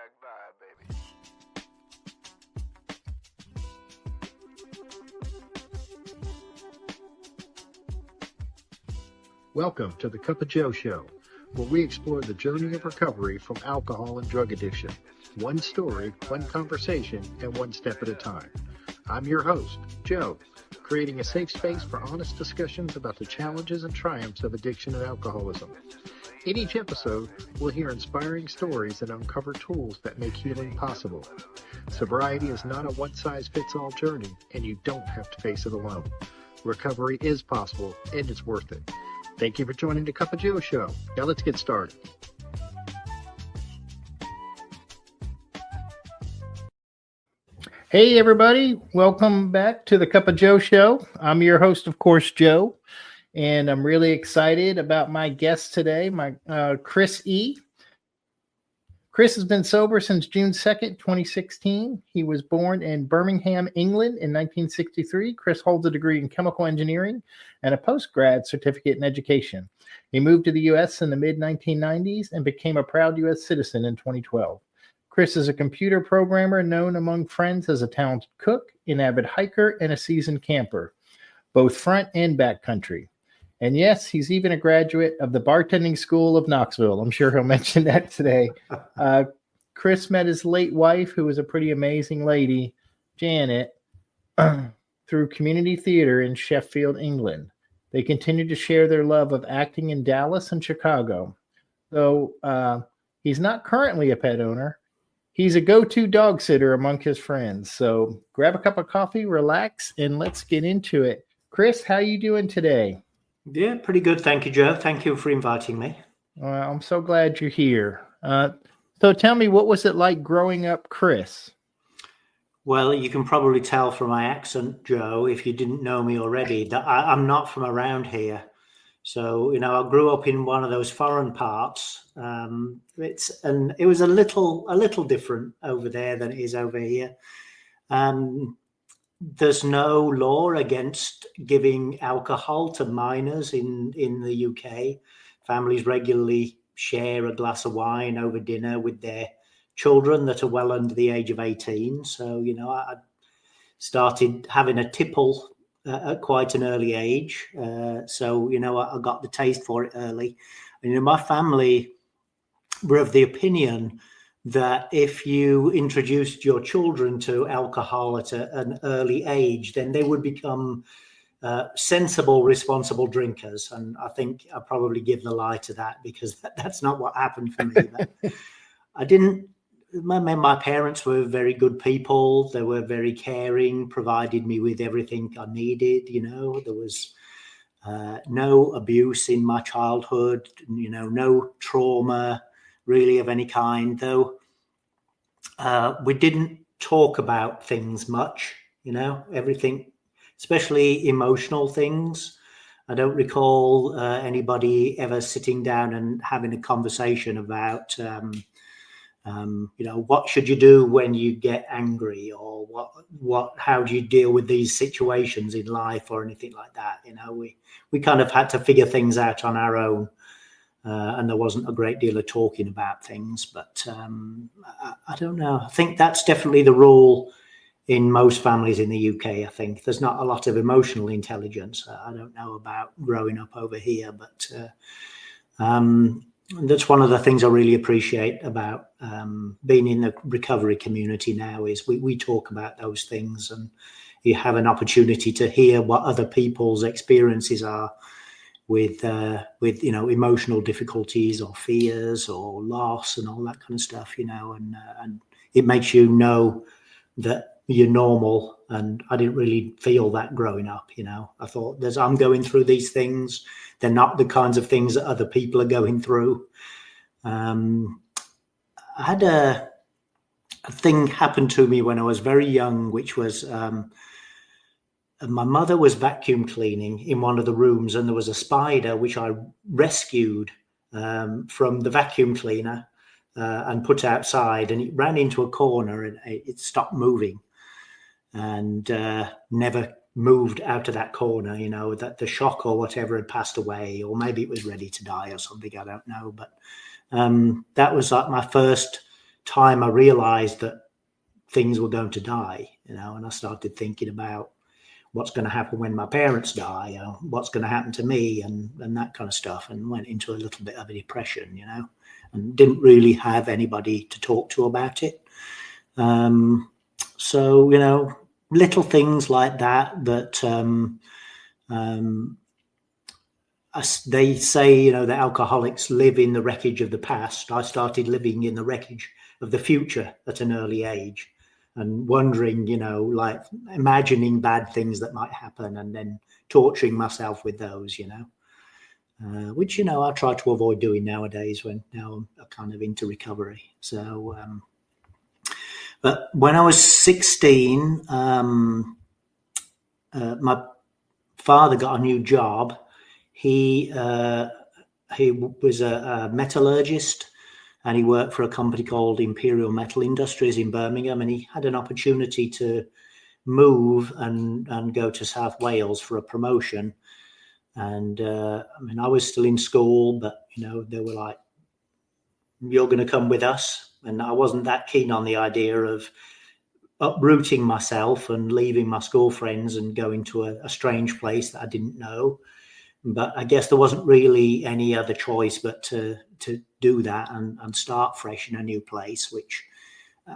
swag vibe, baby. Welcome to the Cup of Joe Show, where we explore the journey of recovery from alcohol and drug addiction. One story, one conversation, and one step at a time. I'm your host, Joe, creating a safe space for honest discussions about the challenges and triumphs of addiction and alcoholism. In each episode, we'll hear inspiring stories and uncover tools that make healing possible. Sobriety is not a one-size-fits-all journey, and you don't have to face it alone. Recovery is possible, and it's worth it. Thank you for joining the Cup of Joe Show. Now let's get started. Hey everybody, welcome back to the Cup of Joe Show. I'm your host, of course, Joe, and I'm really excited about my guest today, Chris E. Chris has been sober since June 2nd, 2016. He was born in Birmingham, England in 1963. Chris holds a degree in chemical engineering and a postgrad certificate in education. He moved to the U.S. in the mid-1990s and became a proud U.S. citizen in 2012. Chris is a computer programmer known among friends as a talented cook, an avid hiker, and a seasoned camper, both front and back country. And yes, he's even a graduate of the bartending school of Knoxville. I'm sure he'll mention that today. Chris met his late wife, who was a pretty amazing lady, Janet, through community theater in Sheffield, England. They continue to share their love of acting in Dallas and Chicago. Though he's not currently a pet owner, he's a go-to dog sitter among his friends. So grab a cup of coffee, relax, and let's get into it. Chris, how you doing today? Yeah, pretty good. Thank you, Joe. Thank you for inviting me. I'm so glad you're here. So tell me, what was it like growing up, Chris? Well, you can probably tell from my accent, Joe, if you didn't know me already, that I'm not from around here. So, I grew up in one of those foreign parts. It was a little different over there than it is over here. There's no law against giving alcohol to minors in the UK. Families regularly share a glass of wine over dinner with their children that are well under the age of 18. So, I started having a tipple at quite an early age. So, I got the taste for it early. And, my family were of the opinion that if you introduced your children to alcohol at an early age, then they would become sensible, responsible drinkers. And I think I probably give the lie to that, because that's not what happened for me. My parents were very good people. They were very caring, provided me with everything I needed. There was no abuse in my childhood, no trauma really of any kind, though we didn't talk about things much, everything, especially emotional things. I don't recall anybody ever sitting down and having a conversation about, what should you do when you get angry, or how do you deal with these situations in life, or anything like that. We kind of had to figure things out on our own. And there wasn't a great deal of talking about things, but I don't know. I think that's definitely the rule in most families in the UK. I think there's not a lot of emotional intelligence. I don't know about growing up over here, but that's one of the things I really appreciate about being in the recovery community now, is we talk about those things, and you have an opportunity to hear what other people's experiences are with emotional difficulties or fears or loss and all that kind of stuff, and it makes you know that you're normal. And I didn't really feel that growing up. I thought, I'm going through these things. They're not the kinds of things that other people are going through. I had a thing happen to me when I was very young, which was my mother was vacuum cleaning in one of the rooms, and there was a spider which I rescued from the vacuum cleaner and put outside, and it ran into a corner and it stopped moving and never moved out of that corner. That the shock or whatever had passed away, or maybe it was ready to die or something, I don't know. But that was like my first time I realized that things were going to die, and I started thinking about what's going to happen when my parents die, what's going to happen to me, and that kind of stuff, and went into a little bit of a depression, and didn't really have anybody to talk to about it. So, little things like that they say, that alcoholics live in the wreckage of the past. I started living in the wreckage of the future at an early age, and wondering, like imagining bad things that might happen and then torturing myself with those, which, I try to avoid doing nowadays now I'm kind of into recovery. So, but when I was 16, my father got a new job. He was a metallurgist, and he worked for a company called Imperial Metal Industries in Birmingham, and he had an opportunity to move and go to South Wales for a promotion. And I was still in school, but they were like, "You're going to come with us," and I wasn't that keen on the idea of uprooting myself and leaving my school friends and going to a strange place that I didn't know. But I guess there wasn't really any other choice but to do that and start fresh in a new place, which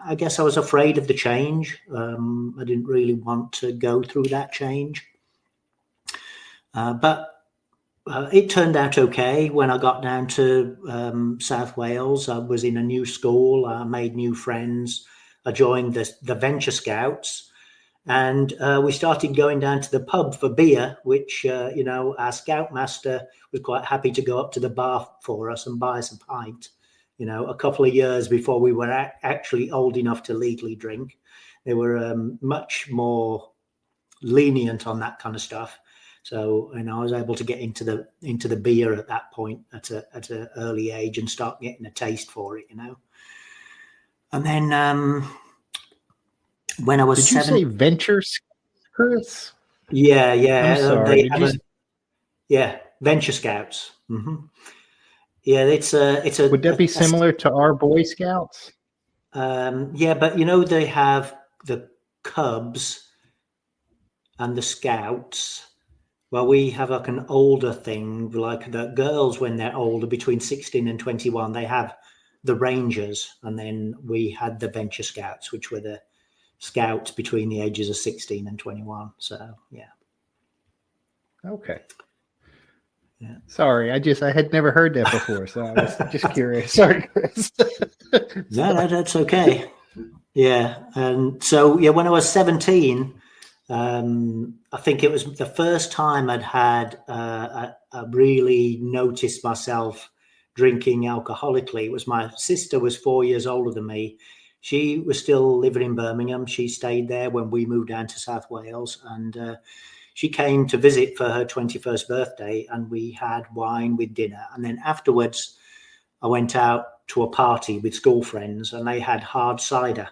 I guess I was afraid of the change. I didn't really want to go through that change. But it turned out okay. When I got down to South Wales, I was in a new school. I made new friends. I joined the Venture Scouts. And we started going down to the pub for beer, which, our scoutmaster was quite happy to go up to the bar for us and buy us a pint, a couple of years before we were actually old enough to legally drink. They were much more lenient on that kind of stuff. So, I was able to get into the beer at that point at an early age and start getting a taste for it, And then when I was Did you say Venture, Chris? Yeah. I'm sorry. Venture Scouts. Mm-hmm. Yeah, it's a. Would that be similar to our Boy Scouts? Yeah, but they have the Cubs and the Scouts. Well, we have like an older thing, like the girls when they're older, between 16 and 21, they have the Rangers, and then we had the Venture Scouts, which were the Scouts between the ages of 16 and 21. So, yeah. Okay. Yeah. Sorry, I had never heard that before, so I was just curious. Sorry, Chris. No, that's okay. Yeah, and so when I was 17, I think it was the first time I'd had I really noticed myself drinking alcoholically. It was my sister was 4 years older than me. She was still living in Birmingham. She stayed there when we moved down to South Wales, and she came to visit for her 21st birthday, and we had wine with dinner. And then afterwards, I went out to a party with school friends, and they had hard cider.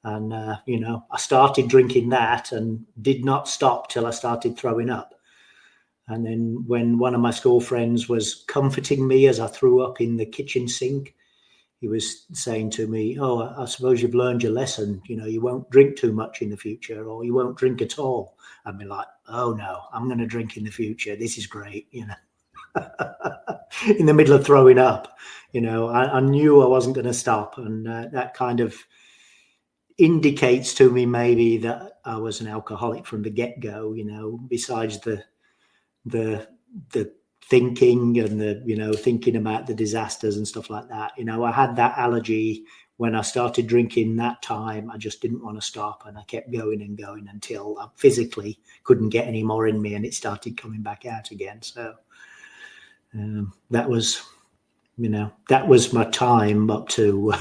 And, I started drinking that and did not stop till I started throwing up. And then when one of my school friends was comforting me as I threw up in the kitchen sink, he was saying to me, "Oh, I suppose you've learned your lesson. You won't drink too much in the future, or you won't drink at all." I'd be like, "Oh no, I'm going to drink in the future. This is great." In the middle of throwing up, I knew I wasn't going to stop. And that kind of indicates to me maybe that I was an alcoholic from the get-go, besides the thinking and the thinking about the disasters and stuff like that. I had that allergy when I started drinking that time. I just didn't want to stop, and I kept going and going until I physically couldn't get any more in me, and it started coming back out again. So that was my time up to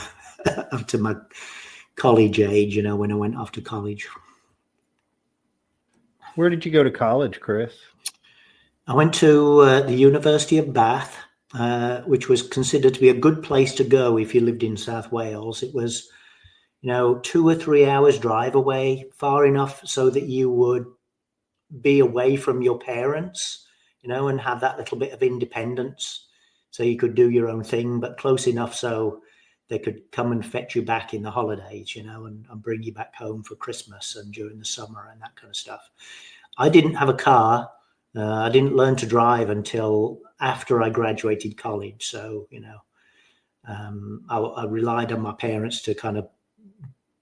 my college age, when I went off to college. Where did you go to college, Chris? I went to the University of Bath, which was considered to be a good place to go if you lived in South Wales. It was, 2 or 3 hours drive away, far enough so that you would be away from your parents, and have that little bit of independence so you could do your own thing, but close enough so they could come and fetch you back in the holidays, and bring you back home for Christmas and during the summer and that kind of stuff. I didn't have a car. I didn't learn to drive until after I graduated college. So, I relied on my parents to kind of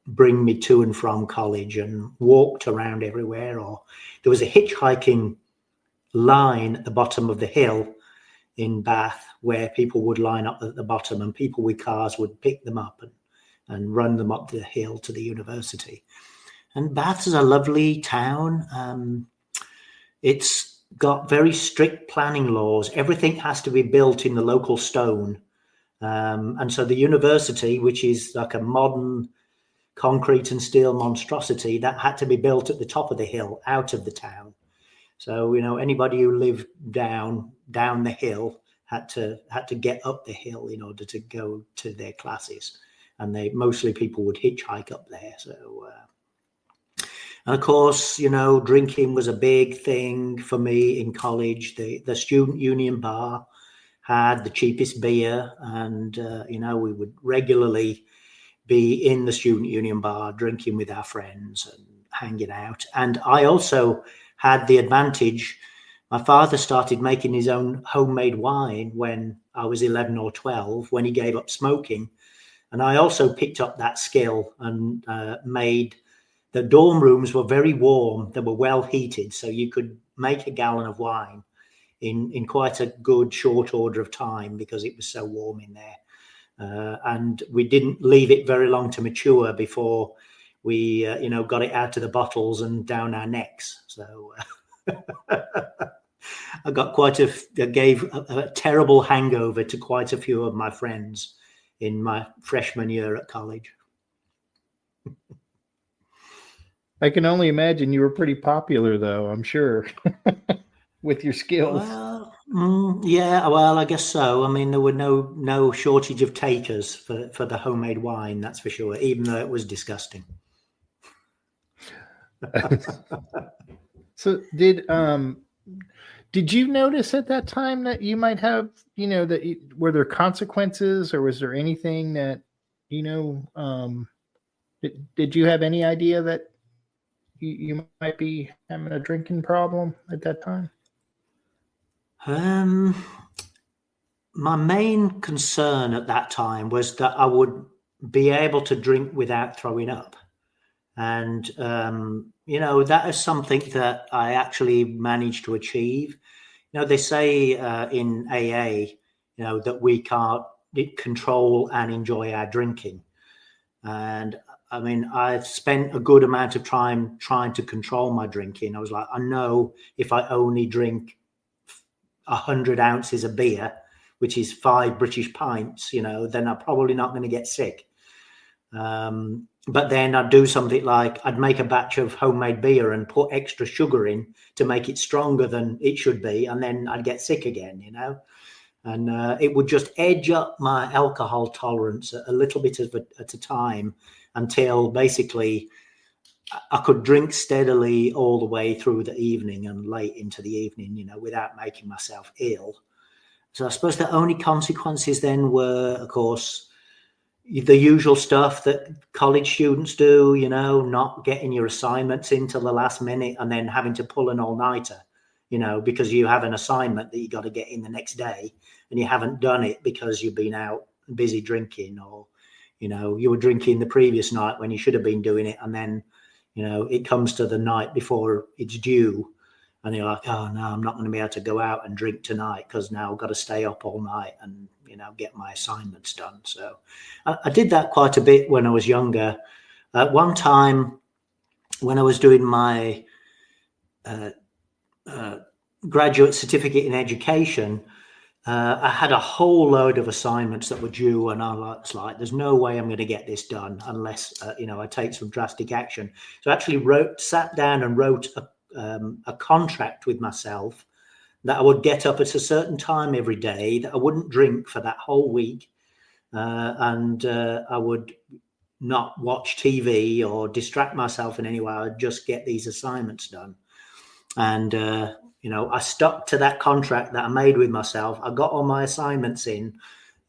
bring me to and from college, and walked around everywhere. Or there was a hitchhiking line at the bottom of the hill in Bath where people would line up at the bottom, and people with cars would pick them up and run them up the hill to the university. And Bath is a lovely town. It's got very strict planning laws. Everything has to be built in the local stone. And so the university, which is like a modern concrete and steel monstrosity, that had to be built at the top of the hill, out of the town. So, anybody who lived down the hill had to get up the hill in order to go to their classes. And mostly people would hitchhike up there. So, and of course, drinking was a big thing for me in college. The student union bar had the cheapest beer, and, we would regularly be in the student union bar drinking with our friends and hanging out. And I also had the advantage. My father started making his own homemade wine when I was 11 or 12, when he gave up smoking. And I also picked up that skill and made. The dorm rooms were very warm. They were well heated, so you could make a gallon of wine in quite a good short order of time because it was so warm in there. And we didn't leave it very long to mature before we, got it out of the bottles and down our necks. So I gave a terrible hangover to quite a few of my friends in my freshman year at college. I can only imagine you were pretty popular, though, I'm sure, with your skills. Well, yeah, well, I guess so. I mean, there were no shortage of takers for the homemade wine, that's for sure, even though it was disgusting. So did you notice at that time that you might have, were there consequences, or was there anything that, did you have any idea that you might be having a drinking problem at that time? My main concern at that time was that I would be able to drink without throwing up. And, that is something that I actually managed to achieve. They say in AA, that we can't control and enjoy our drinking. And I mean, I've spent a good amount of time trying to control my drinking. I was like, I know if I only drink 100 ounces of beer, which is 5 British pints, then I'm probably not going to get sick. But then I'd do something like I'd make a batch of homemade beer and put extra sugar in to make it stronger than it should be. And then I'd get sick again, and it would just edge up my alcohol tolerance a little bit at a time until basically I could drink steadily all the way through the evening and late into the evening, without making myself ill. So I suppose the only consequences then were, of course, the usual stuff that college students do, not getting your assignments in till the last minute and then having to pull an all-nighter, because you have an assignment that you got to get in the next day and you haven't done it because you've been out busy drinking, or, you were drinking the previous night when you should have been doing it. And then, it comes to the night before it's due and you're like, oh no, I'm not going to be able to go out and drink tonight because now I've got to stay up all night and, get my assignments done. So I did that quite a bit when I was younger. At one time when I was doing my graduate certificate in education, I had a whole load of assignments that were due, and I was like, there's no way I'm going to get this done unless, I take some drastic action. So I actually sat down and wrote a contract with myself that I would get up at a certain time every day, that I wouldn't drink for that whole week, and I would not watch TV or distract myself in any way. I'd just get these assignments done. And, I stuck to that contract that I made with myself. I got all my assignments in,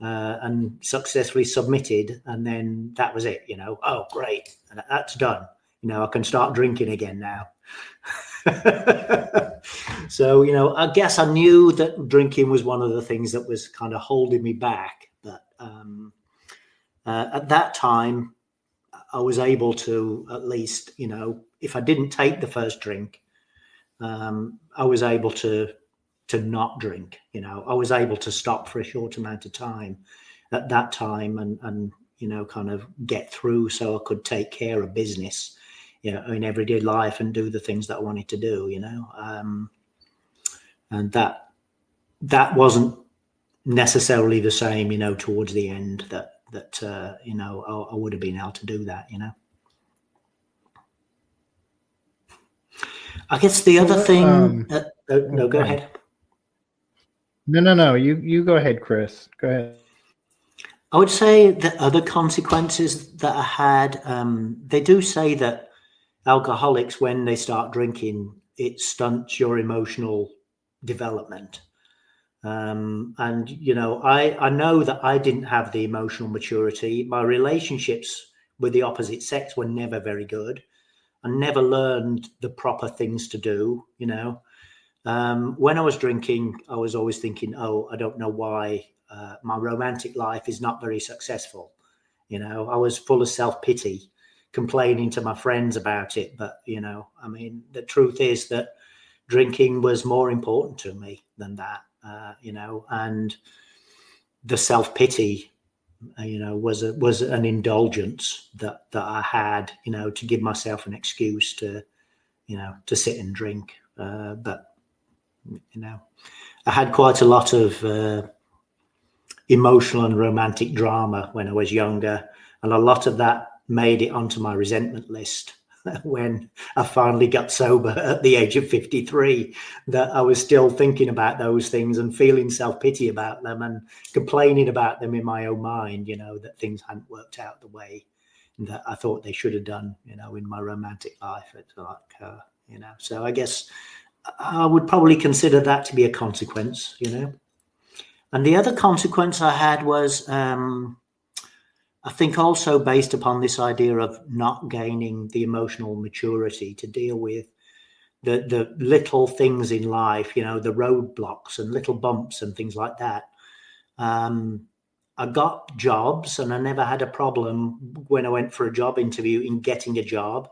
and successfully submitted. And then that was it, oh, great. And that's done. I can start drinking again now. So, I guess I knew that drinking was one of the things that was kind of holding me back. But at that time, I was able to at least, if I didn't take the first drink, I was able to not drink. I was able to stop for a short amount of time at that time and kind of get through so I could take care of business, in everyday life and do the things that I wanted to do, and that wasn't necessarily the same, towards the end that I would have been able to do that, I guess the other thing. No, go ahead. No. You go ahead, Chris. Go ahead. I would say the other consequences that I had, they do say that alcoholics, when they start drinking, it stunts your emotional development. And, I know that I didn't have the emotional maturity. My relationships with the opposite sex were never very good. I never learned the proper things to do, when I was drinking, I was always thinking, oh, I don't know why my romantic life is not very successful. I was full of self-pity, complaining to my friends about it. But, the truth is that drinking was more important to me than that, and the self-pity, was an indulgence that I had, to give myself an excuse to sit and drink. But, I had quite a lot of emotional and romantic drama when I was younger. And a lot of that made it onto my resentment list when I finally got sober at the age of 53, that I was still thinking about those things and feeling self-pity about them and complaining about them in my own mind, that things hadn't worked out the way that I thought they should have done, in my romantic life. It's like, so I guess I would probably consider that to be a consequence, And the other consequence I had was, I think also based upon this idea of not gaining the emotional maturity to deal with the little things in life, the roadblocks and little bumps and things like that. I got jobs and I never had a problem when I went for a job interview in getting a job.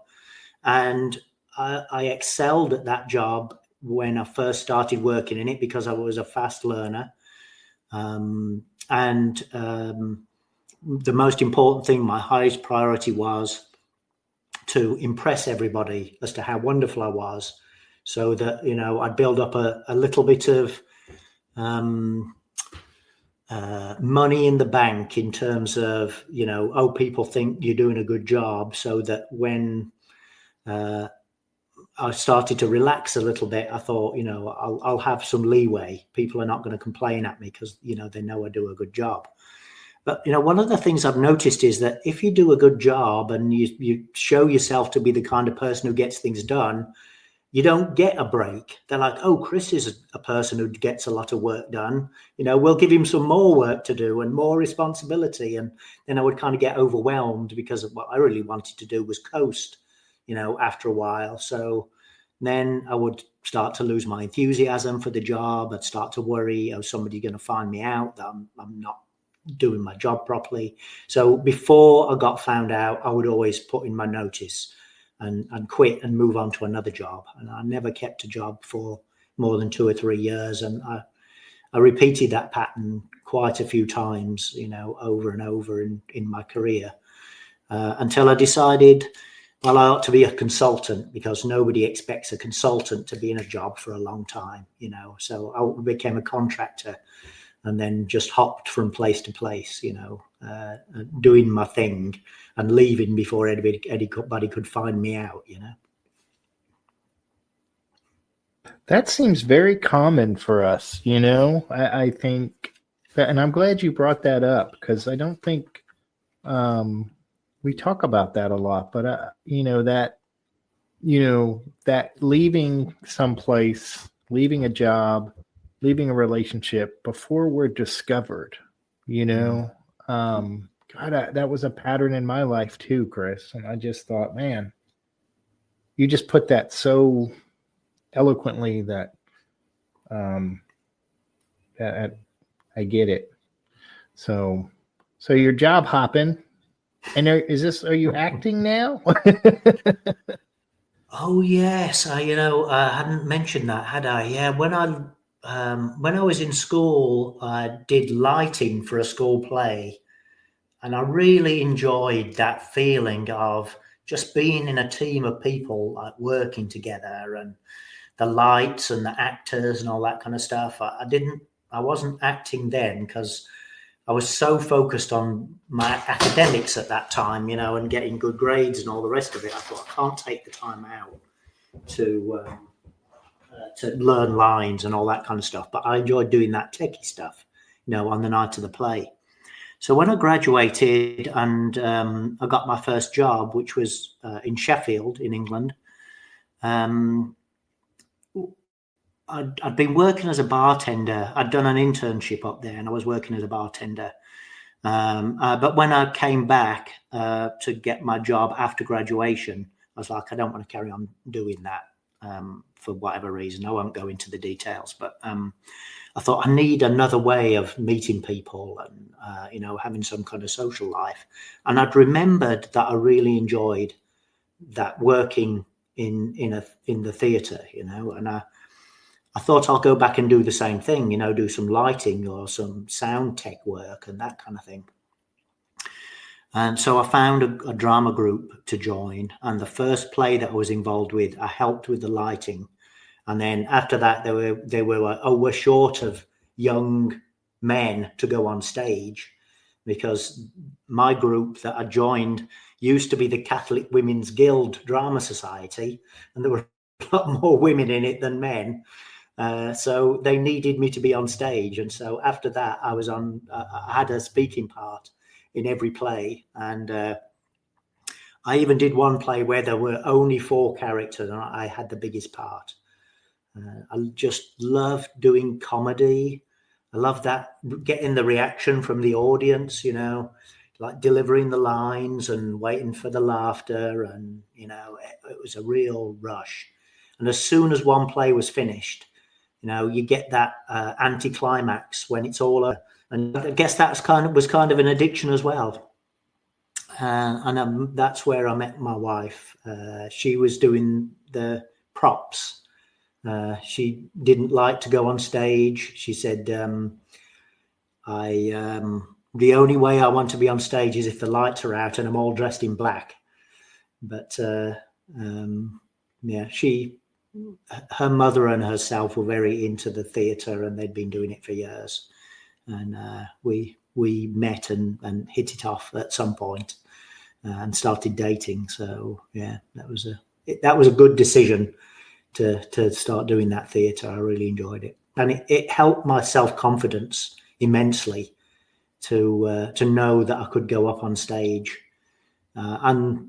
And I excelled at that job when I first started working in it because I was a fast learner. The most important thing, my highest priority, was to impress everybody as to how wonderful I was, so that, I'd build up a little bit of money in the bank in terms of, people think you're doing a good job, so that when I started to relax a little bit, I thought, I'll have some leeway. People are not going to complain at me because, they know I do a good job. But, one of the things I've noticed is that if you do a good job and you show yourself to be the kind of person who gets things done, you don't get a break. They're like, oh, Chris is a person who gets a lot of work done. We'll give him some more work to do and more responsibility. And then I would kind of get overwhelmed because of what I really wanted to do was coast, after a while. So then I would start to lose my enthusiasm for the job. I'd start to worry, oh, somebody's going to find me out that I'm not doing my job properly. So before I got found out, I would always put in my notice and quit and move on to another job. And I never kept a job for more than 2 or 3 years. And I repeated that pattern quite a few times, over and over in my career, until I decided, well, I ought to be a consultant, because nobody expects a consultant to be in a job for a long time, So I became a contractor and then just hopped from place to place, doing my thing and leaving before anybody could find me out, That seems very common for us, I think that, and I'm glad you brought that up, because I don't think we talk about that a lot, but that leaving someplace, leaving a job, leaving a relationship before we're discovered, you know. God, that was a pattern in my life too, Chris. And I just thought, man, you just put that so eloquently that um, that I get it. So, so you're job hopping, and are you acting now? Oh yes, I hadn't mentioned that, had I? Yeah, when I was in school, I did lighting for a school play, and I really enjoyed that feeling of just being in a team of people, like working together, and the lights and the actors and all that kind of stuff. I wasn't acting then because I was so focused on my academics at that time, and getting good grades and all the rest of it. I thought I can't take the time out to learn lines and all that kind of stuff. But I enjoyed doing that techie stuff, on the night of the play. So when I graduated and I got my first job, which was in Sheffield in England, um, I'd been working as a bartender. I'd done an internship up there and I was working as a bartender. But when I came back to get my job after graduation, I was like, I don't want to carry on doing that for whatever reason. I won't go into the details, but I thought I need another way of meeting people and, having some kind of social life. And I'd remembered that I really enjoyed that working in the theatre, and I thought I'll go back and do the same thing, do some lighting or some sound tech work and that kind of thing. And so I found a drama group to join. And the first play that I was involved with, I helped with the lighting. And then after that, they were like, oh, we're short of young men to go on stage, because my group that I joined used to be the Catholic Women's Guild Drama Society, and there were a lot more women in it than men. So they needed me to be on stage. And so after that, I had a speaking part in every play. And I even did one play where there were only 4 characters and I had the biggest part. I just love doing comedy. I love that, getting the reaction from the audience, like delivering the lines and waiting for the laughter. And, it was a real rush. And as soon as one play was finished, you get that anticlimax when it's all over. And I guess was kind of an addiction as well. And that's where I met my wife. She was doing the props. She didn't like to go on stage. She said, the only way I want to be on stage is if the lights are out and I'm all dressed in black. But her mother and herself were very into the theatre and they'd been doing it for years. And we met and hit it off at some point and started dating. So yeah, that was a good decision to start doing that theatre. I really enjoyed it, and it helped my self-confidence immensely to know that I could go up on stage. And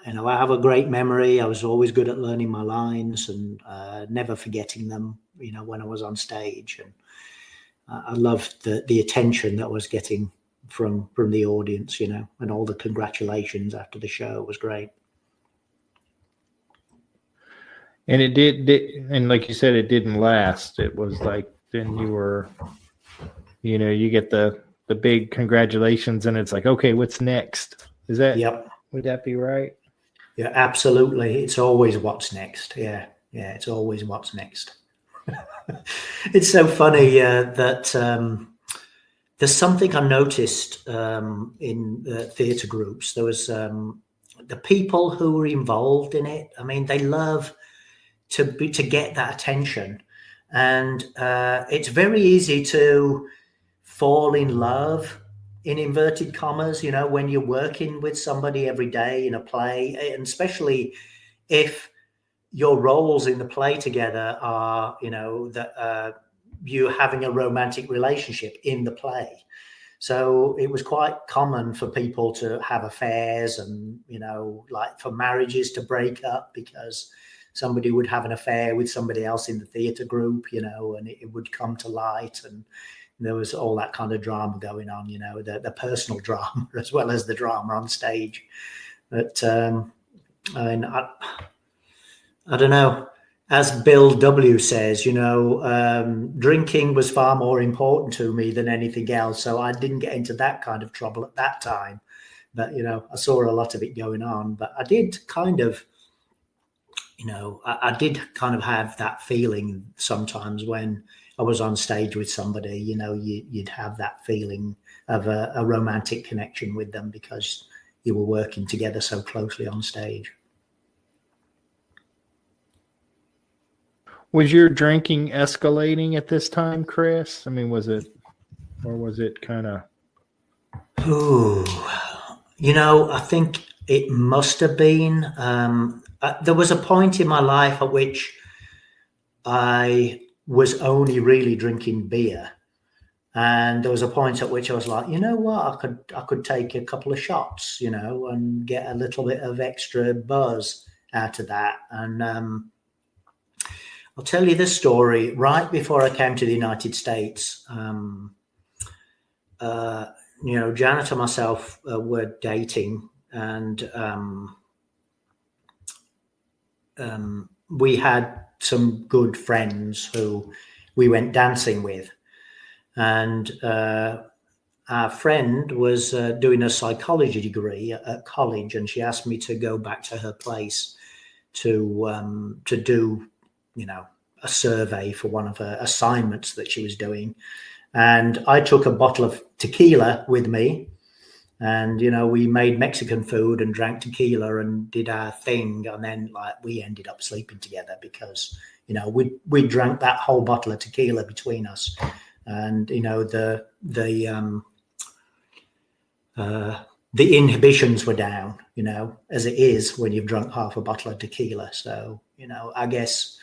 I have a great memory. I was always good at learning my lines and never forgetting them, when I was on stage. And I loved the attention that I was getting from the audience, and all the congratulations after the show was great. And it did, and like you said, it didn't last. It was like, then you were, you get the big congratulations and it's like, okay, what's next? Yep. Would that be right? Yeah, absolutely. It's always what's next. Yeah. It's always what's next. It's so funny that there's something I noticed in theatre groups. There was the people who were involved in it. I mean, they love to get that attention, and it's very easy to fall in love, in inverted commas, when you're working with somebody every day in a play, and especially if your roles in the play together are, that you're having a romantic relationship in the play. So it was quite common for people to have affairs and, like for marriages to break up because somebody would have an affair with somebody else in the theatre group, and it would come to light. And there was all that kind of drama going on, you know, the personal drama as well as the drama on stage. But I mean, I don't know. As Bill W. says, you know, drinking was far more important to me than anything else. So I didn't get into that kind of trouble at that time. But, you know, I saw a lot of it going on. But I did kind of, you know, I did kind of have that feeling sometimes when I was on stage with somebody, you know, you'd have that feeling of a romantic connection with them because you were working together so closely on stage. Was your drinking escalating at this time, Chris? I mean, was it kind of? Ooh, you know, I think it must have been. There was a point in my life at which I was only really drinking beer, and there was a point at which I was like, you know what, I could take a couple of shots, you know, and get a little bit of extra buzz out of that. And I'll tell you this story. Right before I came to the United States, you know, Janet and myself were dating, and we had some good friends who we went dancing with. And our friend was doing a psychology degree at college, and she asked me to go back to her place to do, you know, a survey for one of her assignments that she was doing. And I took a bottle of tequila with me, and, you know, we made Mexican food and drank tequila and did our thing. And then, like, we ended up sleeping together because, you know, we drank that whole bottle of tequila between us. And, you know, the inhibitions were down, you know, as it is when you've drunk half a bottle of tequila. So, you know, I guess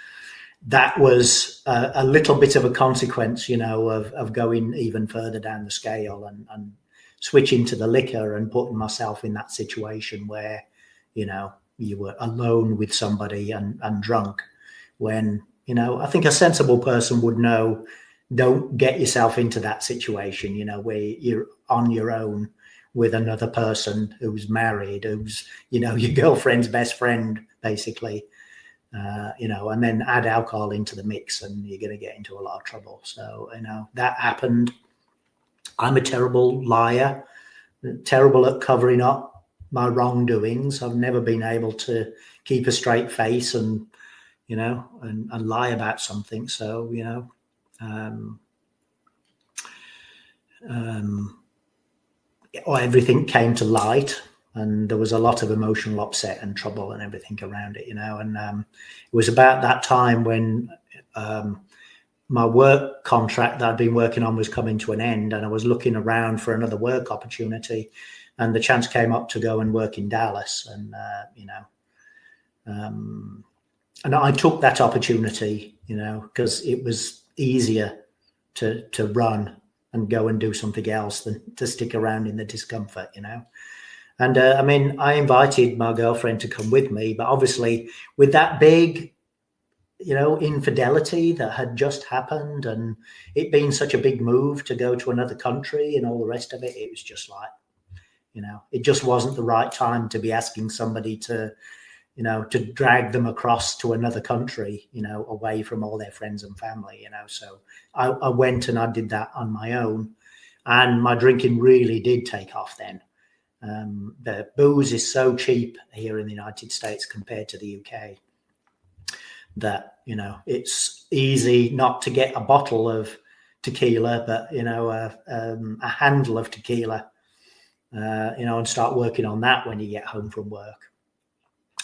that was a little bit of a consequence, you know, of going even further down the scale and switching to the liquor and putting myself in that situation where, you know, you were alone with somebody and drunk, when, you know, I think a sensible person would know, don't get yourself into that situation, you know, where you're on your own with another person who's married, who's, you know, your girlfriend's best friend, basically. You know, and then add alcohol into the mix and you're going to get into a lot of trouble. So, you know, that happened. I'm a terrible liar, terrible at covering up my wrongdoings. I've never been able to keep a straight face and, you know, and lie about something. So, you know, everything came to light. And there was a lot of emotional upset and trouble and everything around it, you know. And it was about that time when my work contract that I'd been working on was coming to an end, and I was looking around for another work opportunity, and the chance came up to go and work in Dallas. And, you know, and I took that opportunity, you know, because it was easier to run and go and do something else than to stick around in the discomfort, you know. And I mean, I invited my girlfriend to come with me, but obviously with that big, you know, infidelity that had just happened, and it being such a big move to go to another country and all the rest of it, it was just like, you know, it just wasn't the right time to be asking somebody to, you know, to drag them across to another country, you know, away from all their friends and family, you know. So I went and I did that on my own, and my drinking really did take off then. The booze is so cheap here in the United States compared to the UK that, you know, it's easy not to get a bottle of tequila, but, you know, a handle of tequila, you know, and start working on that when you get home from work.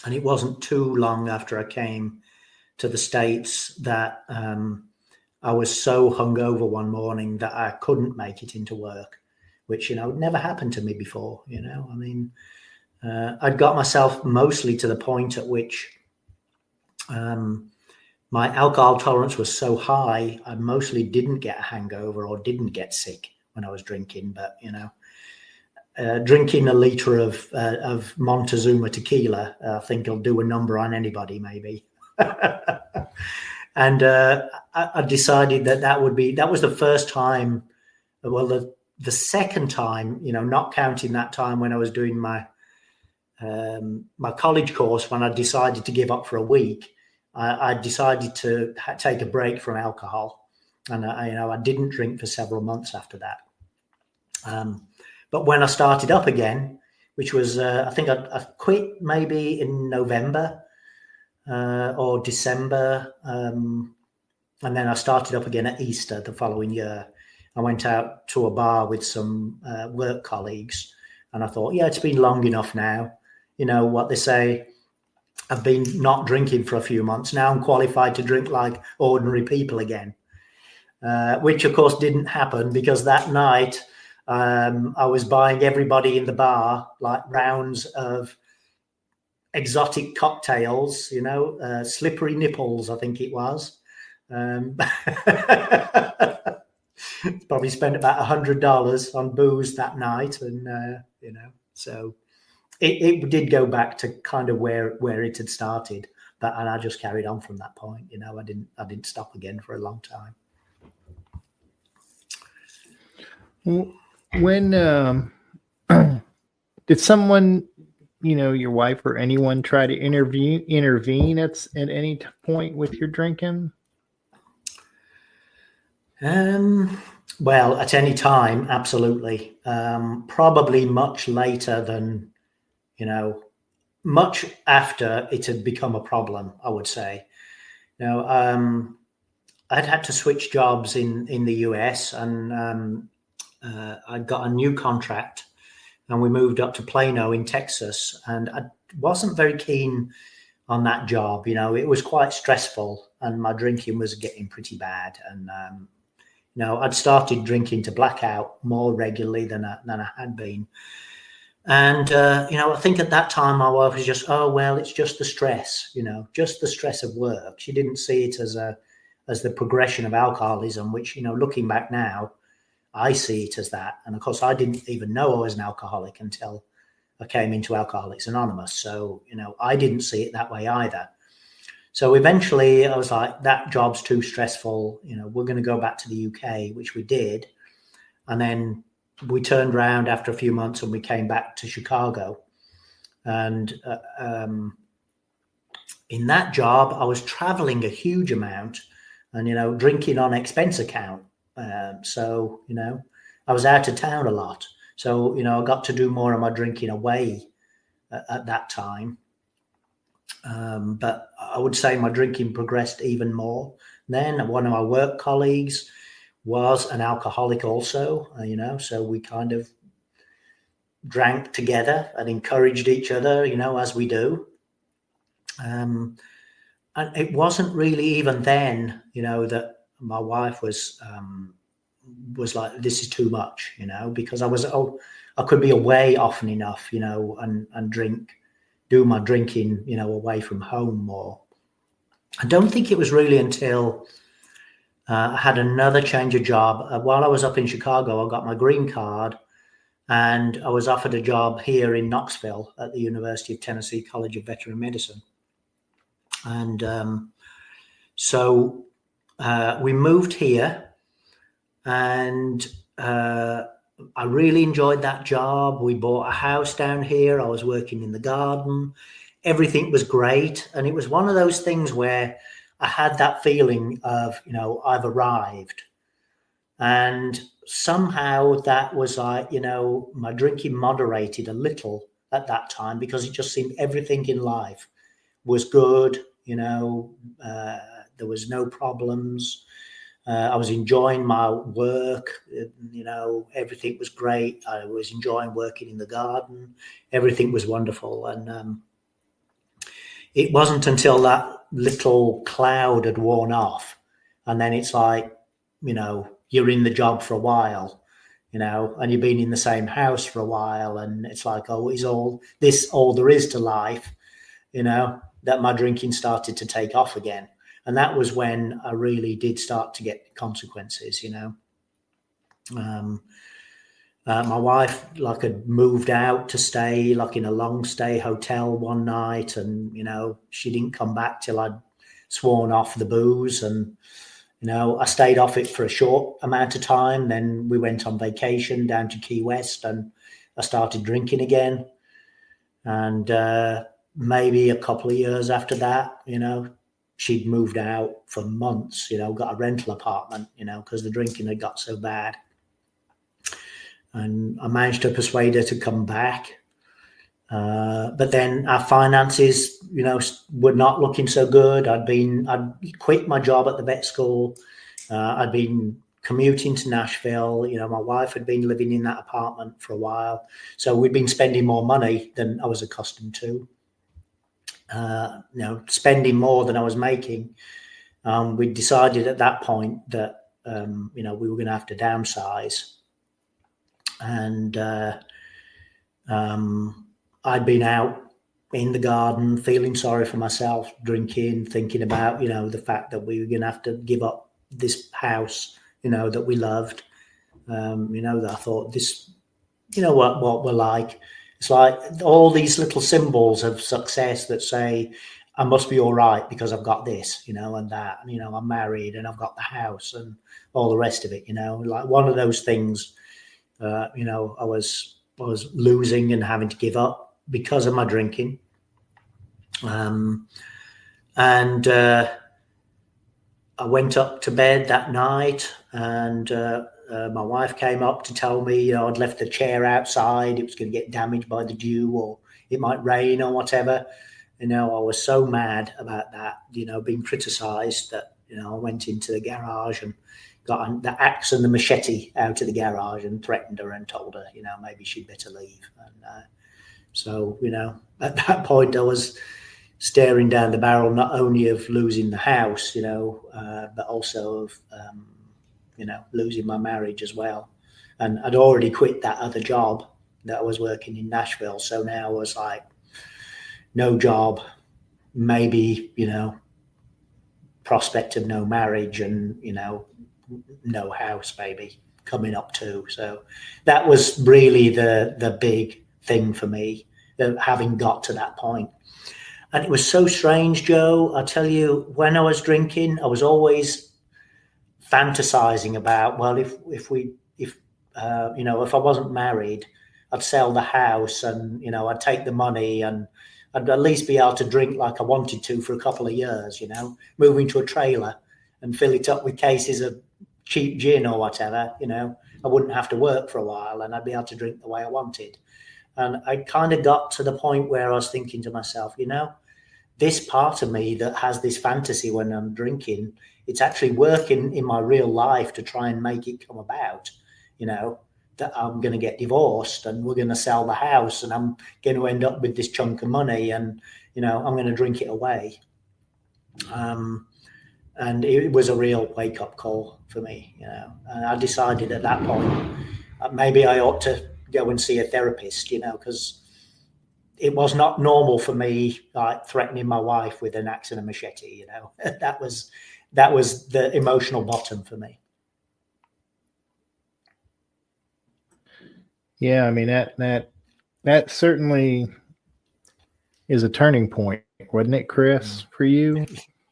And it wasn't too long after I came to the States that I was so hungover one morning that I couldn't make it into work, which, you know, never happened to me before, you know. I mean, I'd got myself mostly to the point at which my alcohol tolerance was so high, I mostly didn't get a hangover or didn't get sick when I was drinking. But, you know, drinking a liter of Montezuma tequila, I think will do a number on anybody, maybe. And I decided that was the first time well, the second time, not counting that time when I was doing my college course, when I decided to give up for a week, I decided to take a break from alcohol, and I didn't drink for several months after that. But when I started up again, which was I think I quit maybe in November or December, and then I started up again at Easter the following year. I went out to a bar with some work colleagues, and I thought, yeah, it's been long enough now. What they say, I've been not drinking for a few months. Now I'm qualified to drink like ordinary people again, which of course didn't happen, because that night I was buying everybody in the bar like rounds of exotic cocktails, slippery nipples, I think it was. Probably spent about $100 on booze that night, and so it did go back to kind of where it had started, and I just carried on from that point. I didn't stop again for a long time. When did someone, your wife or anyone, try to intervene at any point with your drinking? Well, at any time, absolutely. Probably much later than, much after it had become a problem, I would say. I'd had to switch jobs in the US, and I got a new contract, and we moved up to Plano in Texas, and I wasn't very keen on that job. It was quite stressful, and my drinking was getting pretty bad. And, I'd started drinking to blackout more regularly than I had been. And, I think at that time my wife was just, oh, well, it's just the stress, just the stress of work. She didn't see it as the progression of alcoholism, which, looking back now, I see it as that. And of course, I didn't even know I was an alcoholic until I came into Alcoholics Anonymous. So, I didn't see it that way either. So eventually I was like, that job's too stressful. We're going to go back to the UK, which we did. And then we turned around after a few months and we came back to Chicago. And in that job, I was traveling a huge amount and, drinking on expense account. So, I was out of town a lot. So, I got to do more of my drinking away at that time. But I would say my drinking progressed even more. Then one of my work colleagues was an alcoholic also, so we kind of drank together and encouraged each other, as we do. And it wasn't really even then, that my wife was like, this is too much, because I could be away often enough, and do my drinking, away from home more. I don't think it was really until I had another change of job. While I was up in Chicago, I got my green card, and I was offered a job here in Knoxville at the University of Tennessee College of Veterinary Medicine. And so we moved here, and I really enjoyed that job. We bought a house down here. I was working in the garden. Everything was great. And it was one of those things where I had that feeling of, I've arrived. And somehow that was like, my drinking moderated a little at that time, because it just seemed everything in life was good. There was no problems. I was enjoying my work, everything was great. I was enjoying working in the garden. Everything was wonderful. And it wasn't until that little cloud had worn off, and then it's like, you're in the job for a while, and you've been in the same house for a while, and it's like, oh, is all there is to life, that my drinking started to take off again. And that was when I really did start to get consequences, my wife had moved out to stay in a long stay hotel one night, and, she didn't come back till I'd sworn off the booze. And, I stayed off it for a short amount of time. Then we went on vacation down to Key West, and I started drinking again. And maybe a couple of years after that, she'd moved out for months, got a rental apartment, because the drinking had got so bad. And I managed to persuade her to come back. But then our finances, were not looking so good. I'd quit my job at the vet school. I'd been commuting to Nashville. My wife had been living in that apartment for a while. So we'd been spending more money than I was accustomed to. Spending more than I was making. We decided at that point that, we were going to have to downsize. And I'd been out in the garden, feeling sorry for myself, drinking, thinking about, the fact that we were going to have to give up this house, that we loved. That I thought this, what we're like. It's like all these little symbols of success that say, I must be all right because I've got this, and that, I'm married and I've got the house and all the rest of it, like one of those things, I was losing and having to give up because of my drinking. And I went up to bed that night, and my wife came up to tell me, I'd left the chair outside. It was going to get damaged by the dew, or it might rain or whatever. I was so mad about that, being criticized, that, I went into the garage and got the axe and the machete out of the garage and threatened her and told her, maybe she'd better leave. And so, at that point I was staring down the barrel, not only of losing the house, but also of, losing my marriage as well. And I'd already quit that other job that I was working in Nashville. So now I was like, no job, maybe, prospect of no marriage, and, no house maybe coming up too. So that was really the big thing for me, having got to that point. And it was so strange, Joe. I tell you, when I was drinking, I was always fantasizing about, well, if I wasn't married, I'd sell the house, and, I'd take the money, and I'd at least be able to drink like I wanted to for a couple of years, moving to a trailer and fill it up with cases of cheap gin or whatever, I wouldn't have to work for a while, and I'd be able to drink the way I wanted. And I kind of got to the point where I was thinking to myself, this part of me that has this fantasy when I'm drinking, it's actually working in my real life to try and make it come about, that I'm going to get divorced and we're going to sell the house, and I'm going to end up with this chunk of money, and, I'm going to drink it away. And it was a real wake-up call for me, and I decided at that point, maybe I ought to go and see a therapist, because it was not normal for me, like threatening my wife with an axe and a machete, that was the emotional bottom for me. Yeah, I mean, that certainly is a turning point, wasn't it, Chris, for you?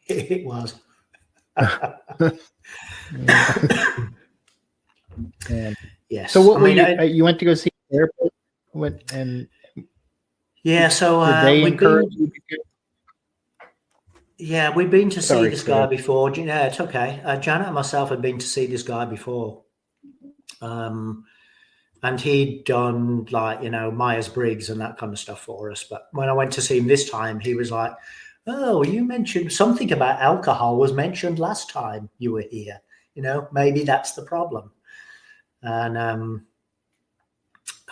It was. Yes. So what you went to go see a therapist? So did they encourage you? Yeah, we'd been to see this guy before. Yeah, it's okay. Janet and myself had been to see this guy before. And he'd done Myers-Briggs and that kind of stuff for us. But when I went to see him this time, he was like, oh, you mentioned something about alcohol was mentioned last time you were here. Maybe that's the problem. And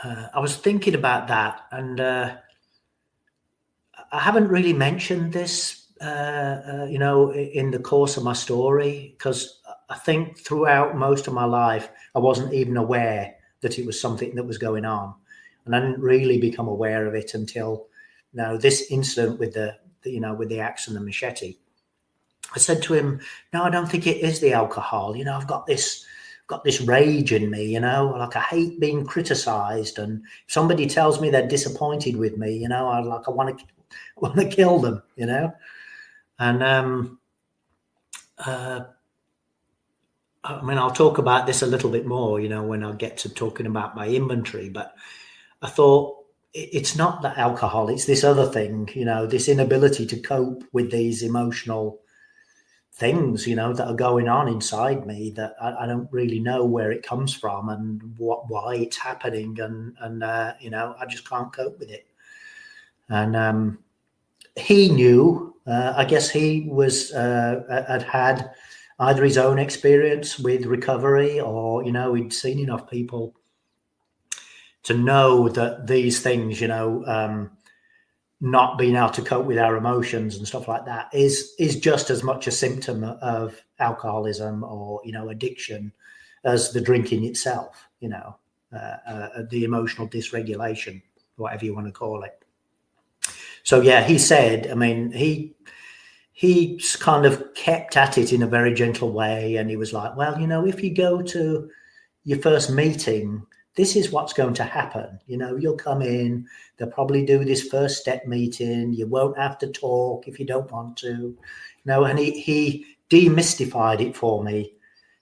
I was thinking about that. And I haven't really mentioned this, in the course of my story, because I think throughout most of my life, I wasn't even aware that it was something that was going on. And I didn't really become aware of it until this incident with with the axe and the machete. I said to him, no, I don't think it is the alcohol. I've got this rage in me, like I hate being criticized. And if somebody tells me they're disappointed with me, I want to kill them, And I mean, I'll talk about this a little bit more, when I get to talking about my inventory, but I thought it's not the alcohol, it's this other thing, this inability to cope with these emotional things, that are going on inside me that I don't really know where it comes from and why it's happening. And I just can't cope with it. And he knew, I guess he had either his own experience with recovery or, he'd seen enough people to know that these things, not being able to cope with our emotions and stuff like that is just as much a symptom of alcoholism or, addiction as the drinking itself, the emotional dysregulation, whatever you want to call it. So, yeah, he said, I mean, he kind of kept at it in a very gentle way. And he was like, well, if you go to your first meeting, this is what's going to happen. You'll come in, they'll probably do this first step meeting. You won't have to talk if you don't want to. And he demystified it for me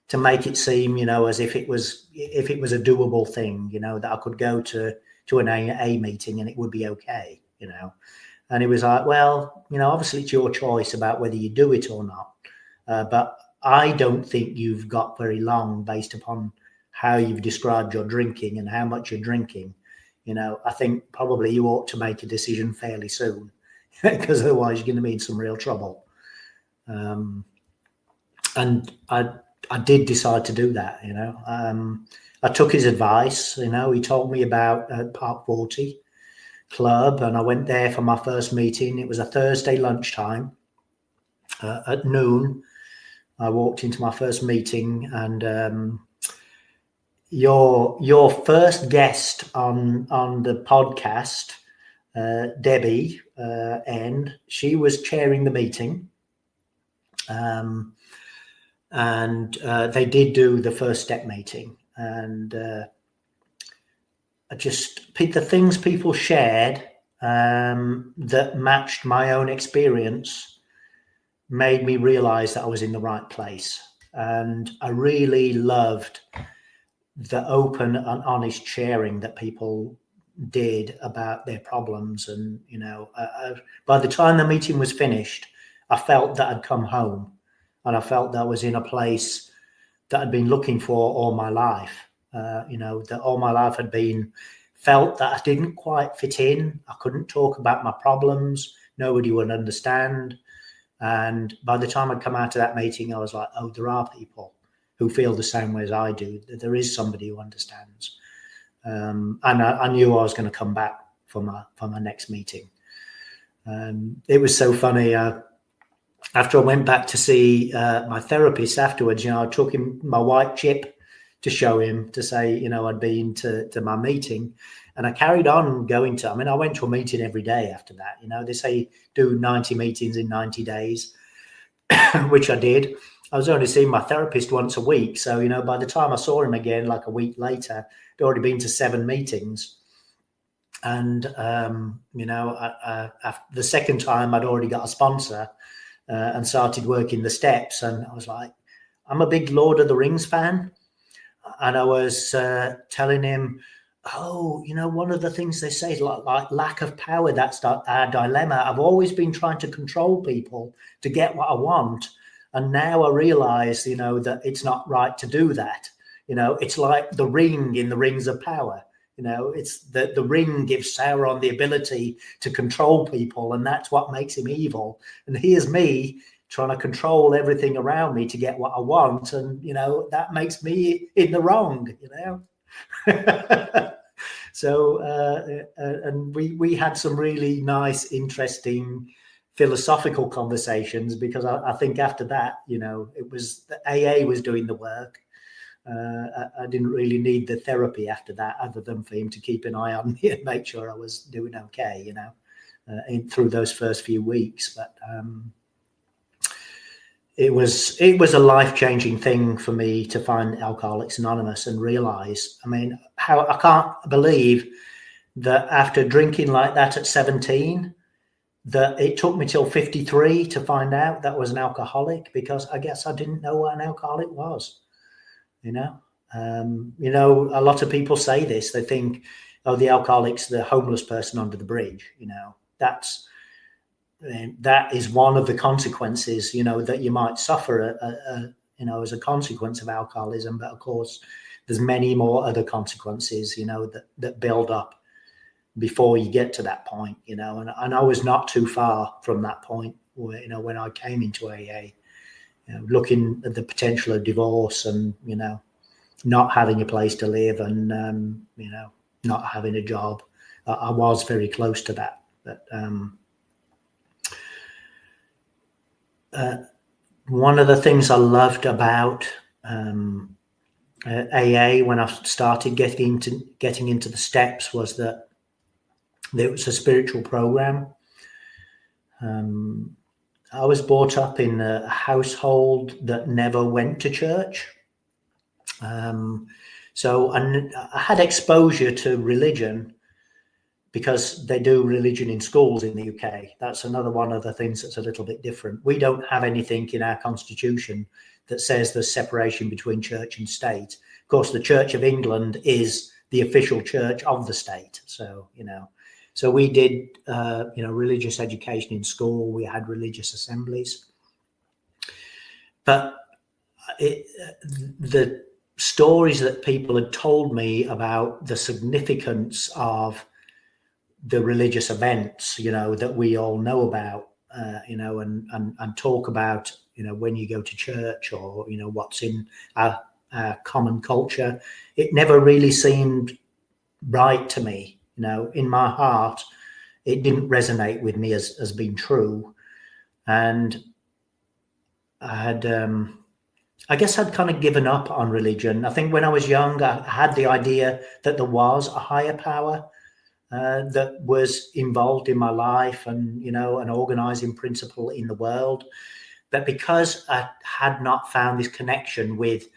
to make it seem, as if it was a doable thing, that I could go to an AA meeting and it would be okay, And it was like, well, obviously it's your choice about whether you do it or not. But I don't think you've got very long based upon how you've described your drinking and how much you're drinking. I think probably you ought to make a decision fairly soon because otherwise you're going to be in some real trouble. And I did decide to do that, I took his advice, he told me about Park 40 Club, and I went there for my first meeting. It was a Thursday lunchtime at noon. I walked into my first meeting, and your first guest on the podcast, Debbie N, she was chairing the meeting, and they did do the first step meeting, and the things people shared that matched my own experience made me realize that I was in the right place. And I really loved the open and honest sharing that people did about their problems. And, by the time the meeting was finished, I felt that I'd come home, and I felt that I was in a place that I'd been looking for all my life. That all my life felt that I didn't quite fit in. I couldn't talk about my problems. Nobody would understand. And by the time I'd come out of that meeting, I was like, oh, there are people who feel the same way as I do. There is somebody who understands. And I knew I was going to come back for my next meeting. It was so funny. After I went back to see my therapist afterwards, I took him my white chip to show him, to say, I'd been to my meeting, and I carried on going to, I went to a meeting every day after that. They say do 90 meetings in 90 days, which I did. I was only seeing my therapist once a week. So, by the time I saw him again, like a week later, I'd already been to 7 meetings. And, after the second time, I'd already got a sponsor and started working the steps. And I was like, I'm a big Lord of the Rings fan. And I was telling him, one of the things they say is like lack of power. That's our dilemma. I've always been trying to control people to get what I want. And now I realize, that it's not right to do that. It's like the ring in the Rings of Power. It's the ring gives Sauron the ability to control people, and that's what makes him evil. And here's me trying to control everything around me to get what I want. And, that makes me in the wrong, So, and we had some really nice, interesting philosophical conversations, because I think after that, it was the AA was doing the work. I didn't really need the therapy after that, other than for him to keep an eye on me and make sure I was doing okay, through those first few weeks. But it was a life-changing thing for me to find Alcoholics Anonymous and realize, how I can't believe that after drinking like that at 17, that it took me till 53 to find out that I was an alcoholic, because I guess I didn't know what an alcoholic was. You know, a lot of people say this. They think, oh, the alcoholic's the homeless person under the bridge. That is one of the consequences, that you might suffer, as a consequence of alcoholism. But of course, there's many more other consequences, that build up before you get to that point, and I was not too far from that point where, when I came into AA, looking at the potential of divorce and, not having a place to live and, not having a job. I was very close to that. But one of the things I loved about AA when I started getting into the steps was that it was a spiritual program. I was brought up in a household that never went to church. So I had exposure to religion because they do religion in schools in the UK. That's another one of the things that's a little bit different. We don't have anything in our constitution that says there's separation between church and state. Of course, the Church of England is the official church of the state. So, so we did, religious education in school. We had religious assemblies. But the stories that people had told me about the significance of the religious events, that we all know about, and talk about, when you go to church or, what's in our common culture, it never really seemed right to me. In my heart, it didn't resonate with me as being true. And I had, I guess I'd kind of given up on religion. I think when I was young, I had the idea that there was a higher power that was involved in my life and, an organizing principle in the world. But because I had not found this connection with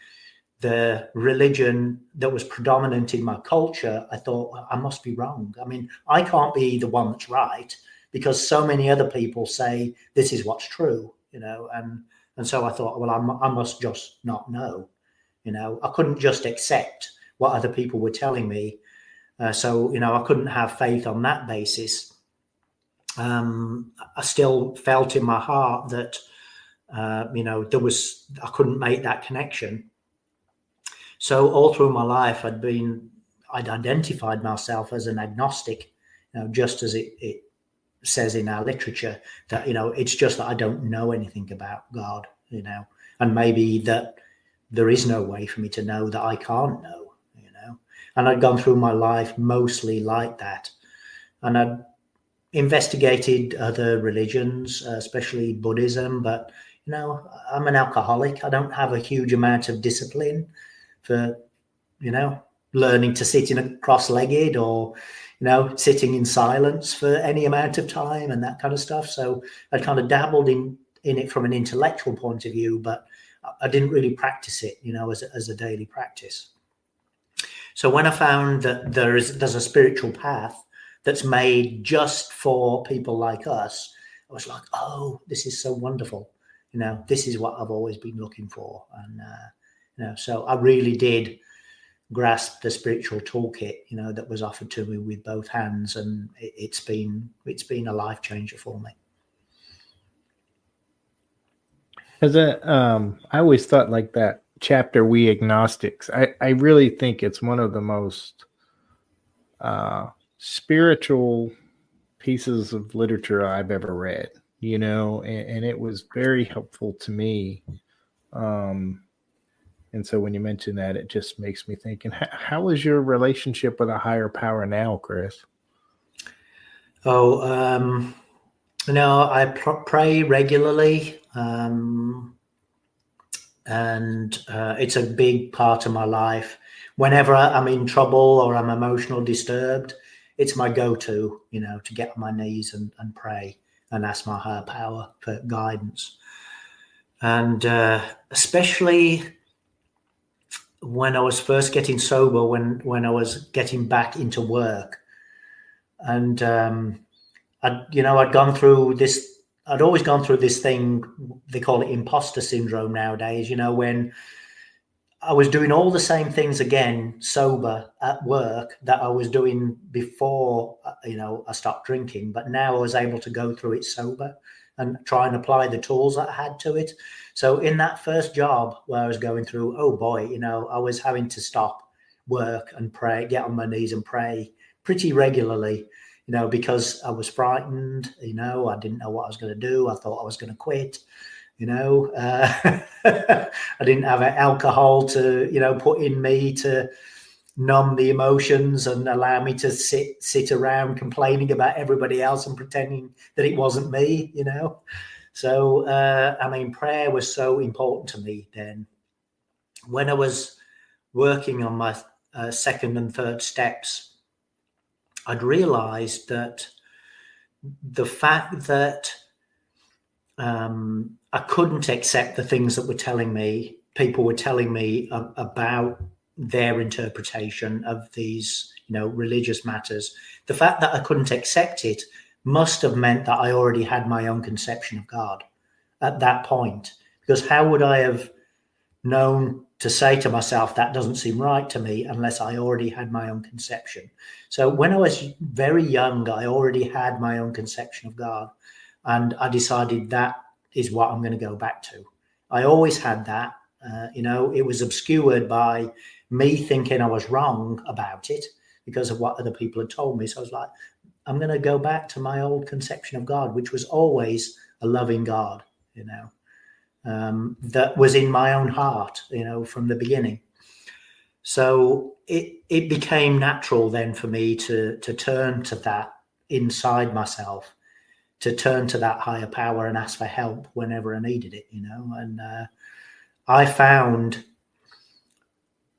the religion that was predominant in my culture, I thought, well, I must be wrong. I mean, I can't be the one that's right because so many other people say this is what's true, and so I thought, well, I must just not know, I couldn't just accept what other people were telling me. So, I couldn't have faith on that basis. I still felt in my heart that, I couldn't make that connection. So all through my life, I'd identified myself as an agnostic, just as it says in our literature that, it's just that I don't know anything about God, and maybe that there is no way for me to know that I can't know, and I'd gone through my life mostly like that. And I'd investigated other religions, especially Buddhism, but, I'm an alcoholic. I don't have a huge amount of discipline for, learning to sit in a cross-legged or, sitting in silence for any amount of time and that kind of stuff. So I kind of dabbled in it from an intellectual point of view, but I didn't really practice it, as a daily practice. So when I found that there's a spiritual path that's made just for people like us, I was like, oh, this is so wonderful. This is what I've always been looking for. And, so I really did grasp the spiritual toolkit, that was offered to me with both hands. And it's been a life changer for me. I always thought like that chapter, We Agnostics, I really think it's one of the most spiritual pieces of literature I've ever read, and it was very helpful to me. And so when you mention that, it just makes me think, and how is your relationship with a higher power now, Chris? Oh, I pray regularly. And it's a big part of my life. Whenever I'm in trouble or I'm emotionally disturbed, it's my go-to, to get on my knees and pray and ask my higher power for guidance. And especially when I was first getting sober, when I was getting back into work, and I'd gone through this. I'd always gone through this thing, they call it imposter syndrome nowadays, when I was doing all the same things again, sober at work, that I was doing before, I stopped drinking. But now I was able to go through it sober and try and apply the tools that I had to it. So in that first job where I was going through, oh boy, I was having to stop work and pray, get on my knees and pray pretty regularly, because I was frightened, I didn't know what I was going to do. I thought I was going to quit. I didn't have alcohol to, put in me to numb the emotions and allow me to sit around complaining about everybody else and pretending that it wasn't me, So, prayer was so important to me then. When I was working on my second and third steps, I'd realized that the fact that I couldn't accept the things that people were telling me about their interpretation of these, religious matters. The fact that I couldn't accept it must have meant that I already had my own conception of God at that point. Because how would I have known to say to myself, that doesn't seem right to me, unless I already had my own conception? So when I was very young, I already had my own conception of God. And I decided that is what I'm going to go back to. I always had that. It was obscured by me thinking I was wrong about it because of what other people had told me. So I was like, I'm going to go back to my old conception of God, which was always a loving God, that was in my own heart, from the beginning. So it became natural then for me to turn to that inside myself, to turn to that higher power and ask for help whenever I needed it, and I found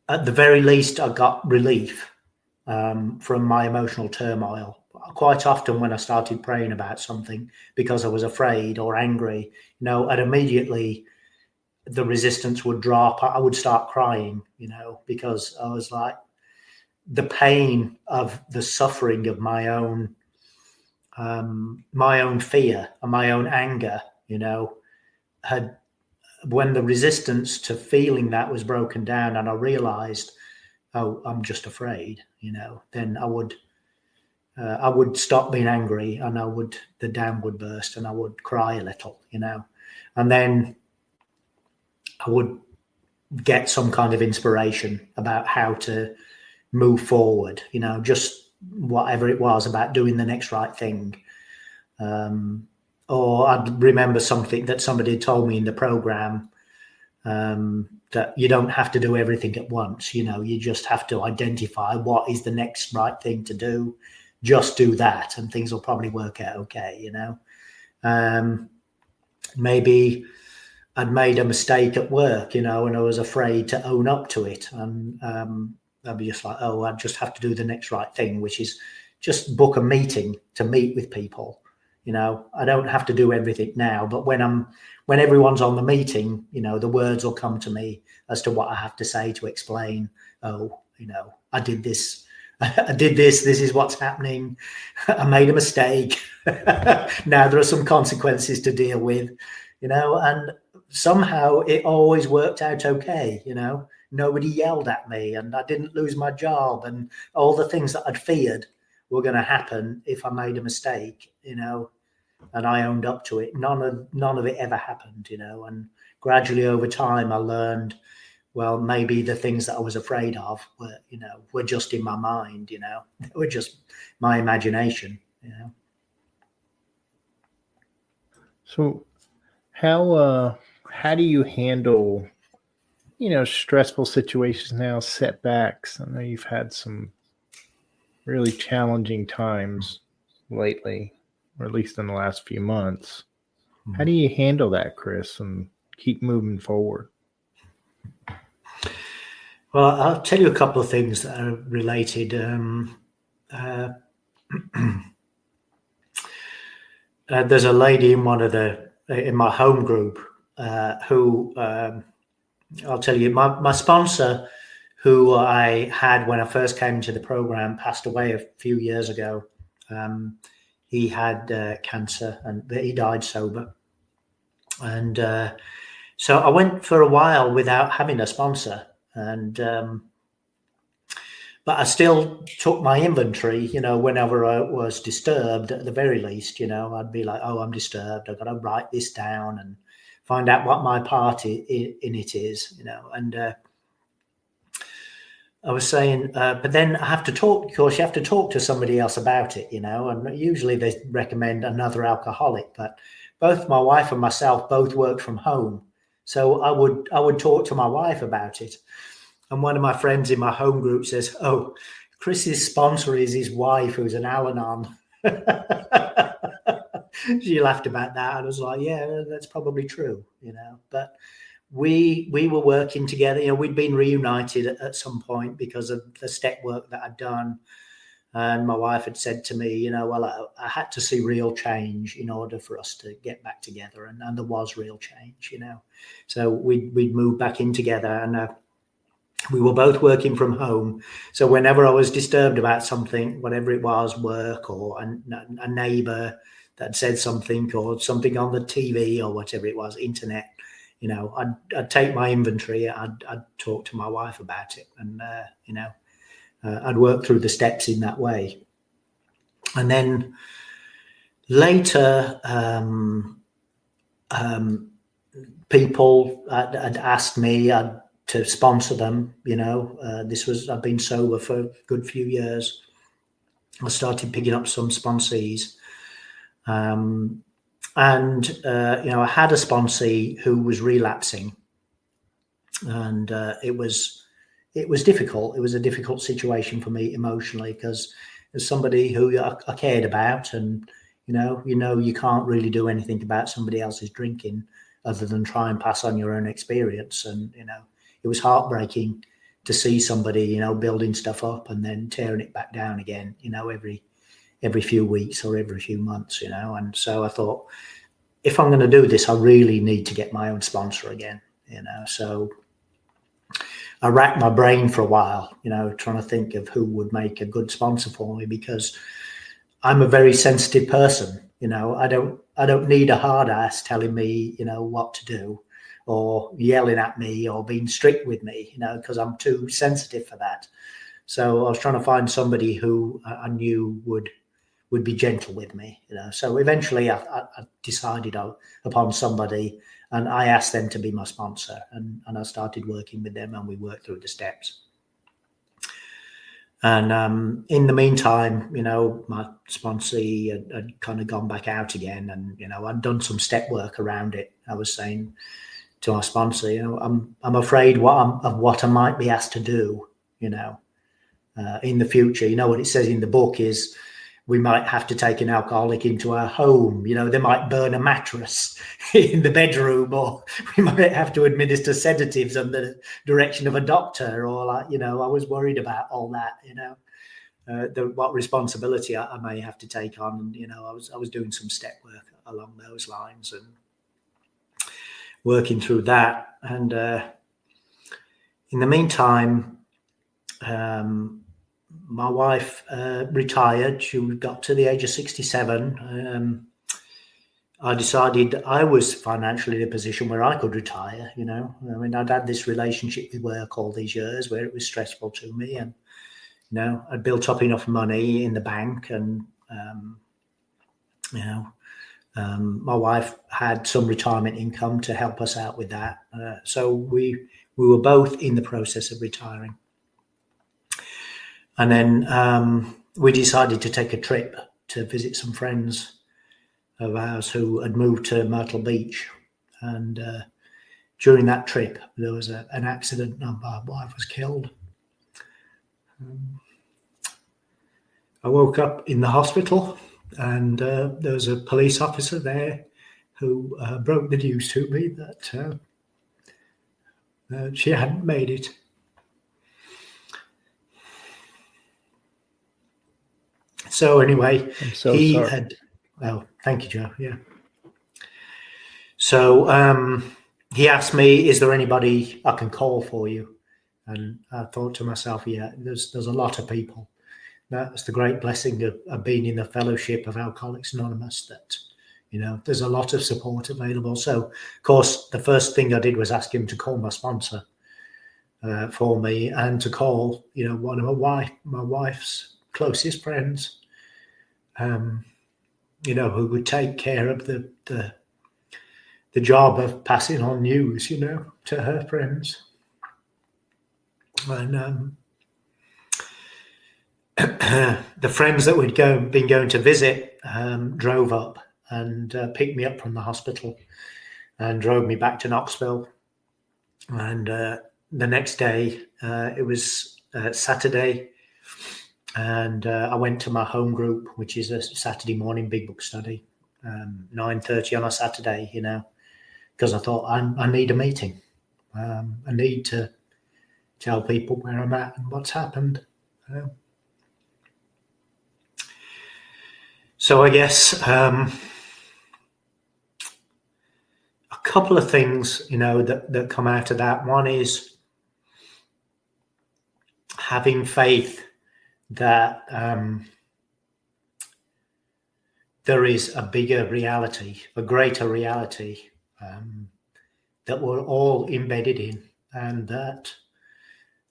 at the very least I got relief from my emotional turmoil. Quite often when I started praying about something because I was afraid or angry, and immediately the resistance would drop. I would start crying, because I was like, the pain of the suffering of my own fear and my own anger, had, when the resistance to feeling that was broken down and I realized, oh, I'm just afraid, then I would stop being angry and the dam would burst and I would cry a little, and then I would get some kind of inspiration about how to move forward, just whatever it was about doing the next right thing. Or I'd remember something that somebody told me in the program, that you don't have to do everything at once. You just have to identify what is the next right thing to do. Just do that and things will probably work out okay, maybe I'd made a mistake at work, and I was afraid to own up to it. And I'd be just like, oh, I just have to do the next right thing, which is just book a meeting to meet with people. I don't have to do everything now, but when everyone's on the meeting, the words will come to me as to what I have to say to explain, oh, I did this. This is what's happening. I made a mistake. Now there are some consequences to deal with, and somehow it always worked out okay. Nobody yelled at me and I didn't lose my job, and all the things that I'd feared were going to happen if I made a mistake, and I owned up to it. None of it ever happened, and gradually over time I learned, well, maybe the things that I was afraid of were just in my mind, they were just my imagination, So how do you handle, stressful situations now, setbacks? I know you've had some really challenging times lately, or at least in the last few months. How do you handle that, Chris, and keep moving forward? Well, I'll tell you a couple of things that are related. There's a lady in in my home group who, I'll tell you, my sponsor, who I had when I first came to the program, passed away a few years ago. He had cancer and he died sober. And so I went for a while without having a sponsor. And but I still took my inventory, whenever I was disturbed, at the very least, I'd be like, oh, I'm disturbed. I've got to write this down and find out what my part in it is, and I was saying, but then I have to talk, of course, you have to talk to somebody else about it, and usually they recommend another alcoholic, but both my wife and myself both work from home. So I would talk to my wife about it. And one of my friends in my home group says, oh, Chris's sponsor is his wife, who's an Al-anon. She laughed about that. I was like, yeah, that's probably true, but we were working together. We'd been reunited at some point because of the step work that I'd done. And my wife had said to me, well, I had to see real change in order for us to get back together. And there was real change, So we'd moved back in together, and we were both working from home. So whenever I was disturbed about something, whatever it was, work or a neighbor that said something, or something on the TV or whatever it was, internet, I'd take my inventory, I'd talk to my wife about it, and, I'd work through the steps in that way. And then later, people had asked me to sponsor them, I've been sober for a good few years. I started picking up some sponsees. And I had a sponsee who was relapsing, and it was difficult. It was a difficult situation for me emotionally, because as somebody who I cared about, and you can't really do anything about somebody else's drinking other than try and pass on your own experience. And it was heartbreaking to see somebody building stuff up and then tearing it back down again, every few weeks or every few months, and so I thought, if I'm going to do this, I really need to get my own sponsor again, so I racked my brain for a while, trying to think of who would make a good sponsor for me, because I'm a very sensitive person. I don't need a hard ass telling me, what to do, or yelling at me, or being strict with me, because I'm too sensitive for that. So I was trying to find somebody who I knew would be gentle with me, So eventually I decided upon somebody, and I asked them to be my sponsor, and I started working with them, and we worked through the steps. And in the meantime, my sponsee had kind of gone back out again, and I'd done some step work around it. I was saying to my sponsor, I'm afraid of what I might be asked to do, in the future. What it says in the book is, we might have to take an alcoholic into our home. They might burn a mattress in the bedroom, or we might have to administer sedatives under the direction of a doctor, or I was worried about all that, what responsibility I may have to take on. And, I was doing some step work along those lines and working through that. And in the meantime, my wife retired. She got to the age of 67. I decided I was financially in a position where I could retire. I'd had this relationship with work all these years where it was stressful to me, and I'd built up enough money in the bank, and my wife had some retirement income to help us out with that. So we were both in the process of retiring. And then we decided to take a trip to visit some friends of ours who had moved to Myrtle Beach. And during that trip, there was an accident, and my wife was killed. I woke up in the hospital, and there was a police officer there who broke the news to me that she hadn't made it. So anyway, he sorry. had. Well, thank you, Joe. Yeah. So he asked me, "Is there anybody I can call for you?" And I thought to myself, "Yeah, there's a lot of people." That's the great blessing of being in the fellowship of Alcoholics Anonymous, that there's a lot of support available. So, of course, the first thing I did was ask him to call my sponsor. for me, and to call, one of my wife's closest friends, who would take care of the job of passing on news, to her friends. And the friends that we'd been going to visit drove up and picked me up from the hospital and drove me back to Knoxville. And the next day, it was Saturday, and I went to my home group, which is a Saturday morning big book study, 9:30 on a Saturday, because I thought I need a meeting. I need to tell people where I'm at and what's happened. So I guess a couple of things, that come out of that. One is having faith that there is a bigger reality, a greater reality that we're all embedded in, and that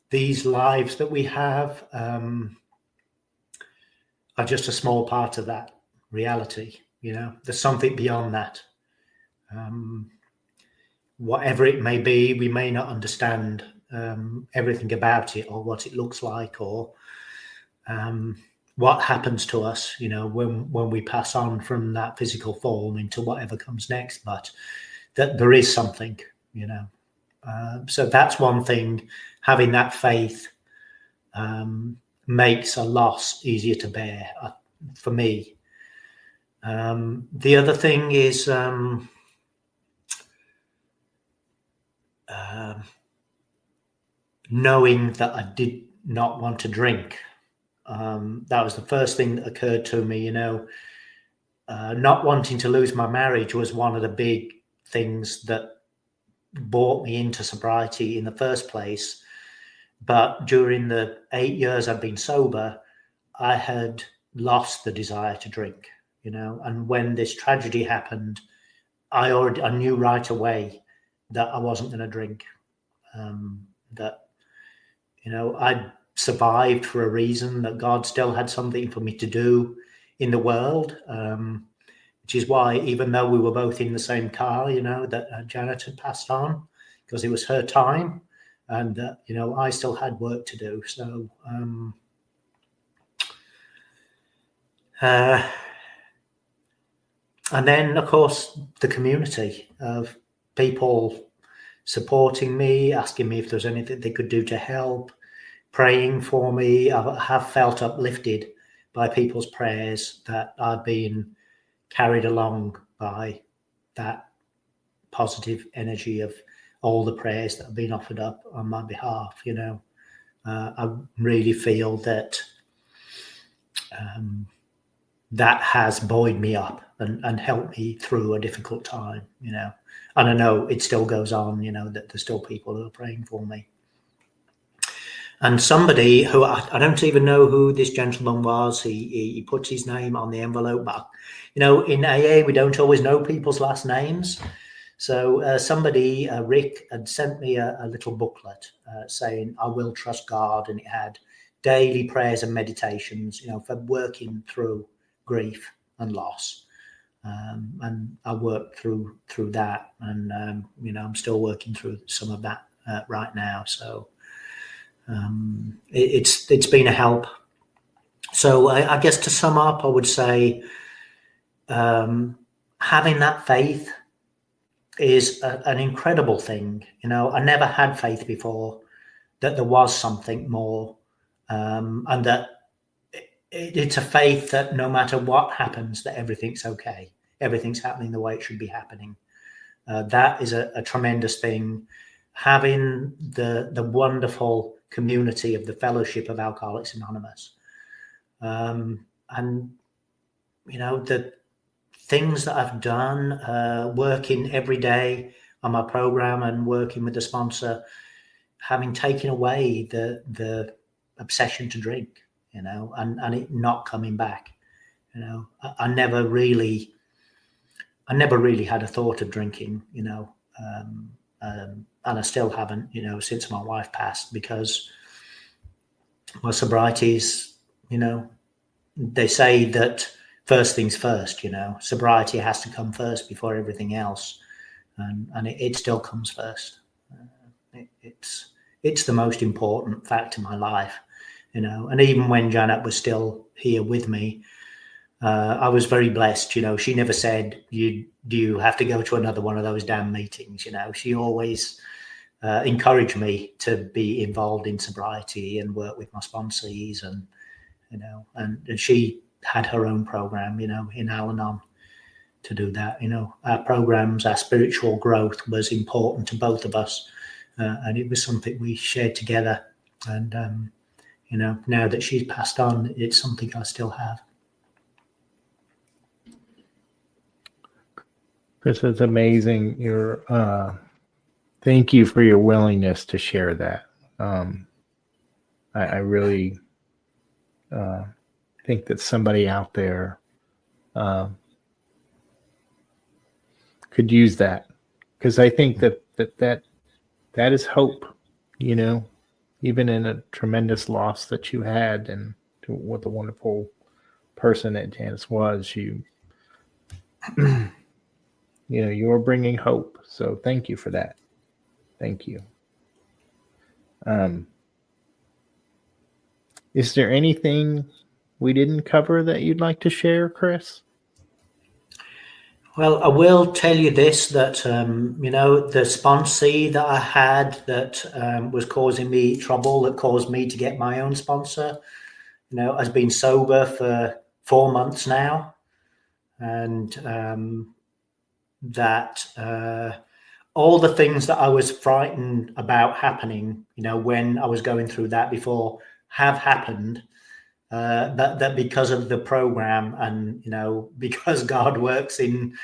these lives that we have are just a small part of that reality. There's something beyond that. Whatever it may be, we may not understand everything about it, or what it looks like, or what happens to us, when we pass on from that physical form into whatever comes next, but that there is something, so that's one thing. Having that faith makes a loss easier to bear for me. The other thing is knowing that I did not want to drink. That was the first thing that occurred to me. Not wanting to lose my marriage was one of the big things that brought me into sobriety in the first place. But during the 8 years I've been sober, I had lost the desire to drink, and when this tragedy happened, I knew right away that I wasn't going to drink, that, I'd survived for a reason, that God still had something for me to do in the world, which is why, even though we were both in the same car, that Janet had passed on because it was her time, and I still had work to do. So and then, of course, the community of people supporting me, asking me if there's anything they could do to help, praying for me. I have felt uplifted by people's prayers, that I've been carried along by that positive energy of all the prayers that have been offered up on my behalf. I really feel that that has buoyed me up and helped me through a difficult time, and I know it still goes on, that there's still people who are praying for me. And somebody who I don't even know who this gentleman was, he puts his name on the envelope, but in AA we don't always know people's last names. So somebody, Rick, had sent me a little booklet saying, "I will trust God," and it had daily prayers and meditations, for working through grief and loss. And I worked through that, and I'm still working through some of that right now. So it's been a help. So I guess to sum up, I would say having that faith is an incredible thing. I never had faith before that there was something more, and that it's a faith that no matter what happens, that everything's okay. Everything's happening the way it should be happening. That is a tremendous thing. Having the wonderful community of the Fellowship of Alcoholics Anonymous, and the things that I've done, working every day on my program and working with the sponsor, having taken away the obsession to drink, and it not coming back. I never really had a thought of drinking, and I still haven't, since my wife passed, because my sobriety is, they say that first things first, sobriety has to come first before everything else. And it still comes first. It's the most important fact in my life, and even when Janet was still here with me, I was very blessed. She never said, do you have to go to another one of those damn meetings? She always encouraged me to be involved in sobriety and work with my sponsees, and and she had her own program, in Al-anon, to do that. Our programs, our spiritual growth was important to both of us, and it was something we shared together. And now that she's passed on, it's something I still have. Chris, it's amazing. Thank you for your willingness to share that. I really think that somebody out there could use that, because I think that is hope, even in a tremendous loss that you had, and what a wonderful person that Janice was. You're bringing hope. So thank you for that. Thank you. Is there anything we didn't cover that you'd like to share, Chris? Well, I will tell you this, that, the sponsee that I had that was causing me trouble, that caused me to get my own sponsor, has been sober for 4 months now. And that all the things that I was frightened about happening, when I was going through that before, have happened. That because of the program, and because God works in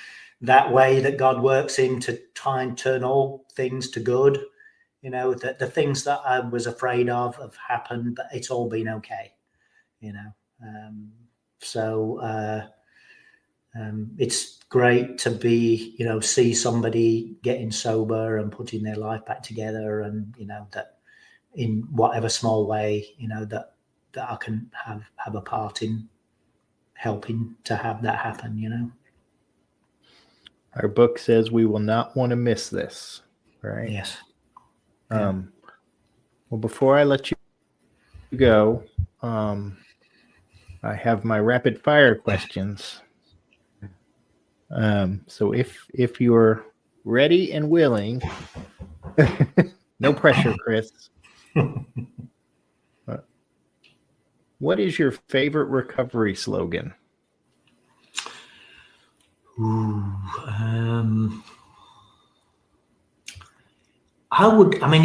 that way that God works in to try and turn all things to good, that the things that I was afraid of have happened, but it's all been okay. It's great to be, see somebody getting sober and putting their life back together, and that in whatever small way, that I can have a part in helping to have that happen. Our book says we will not want to miss this, right? Yes. Well, before I let you go, I have my rapid fire questions. So if you're ready and willing, no pressure, Chris. What is your favorite recovery slogan?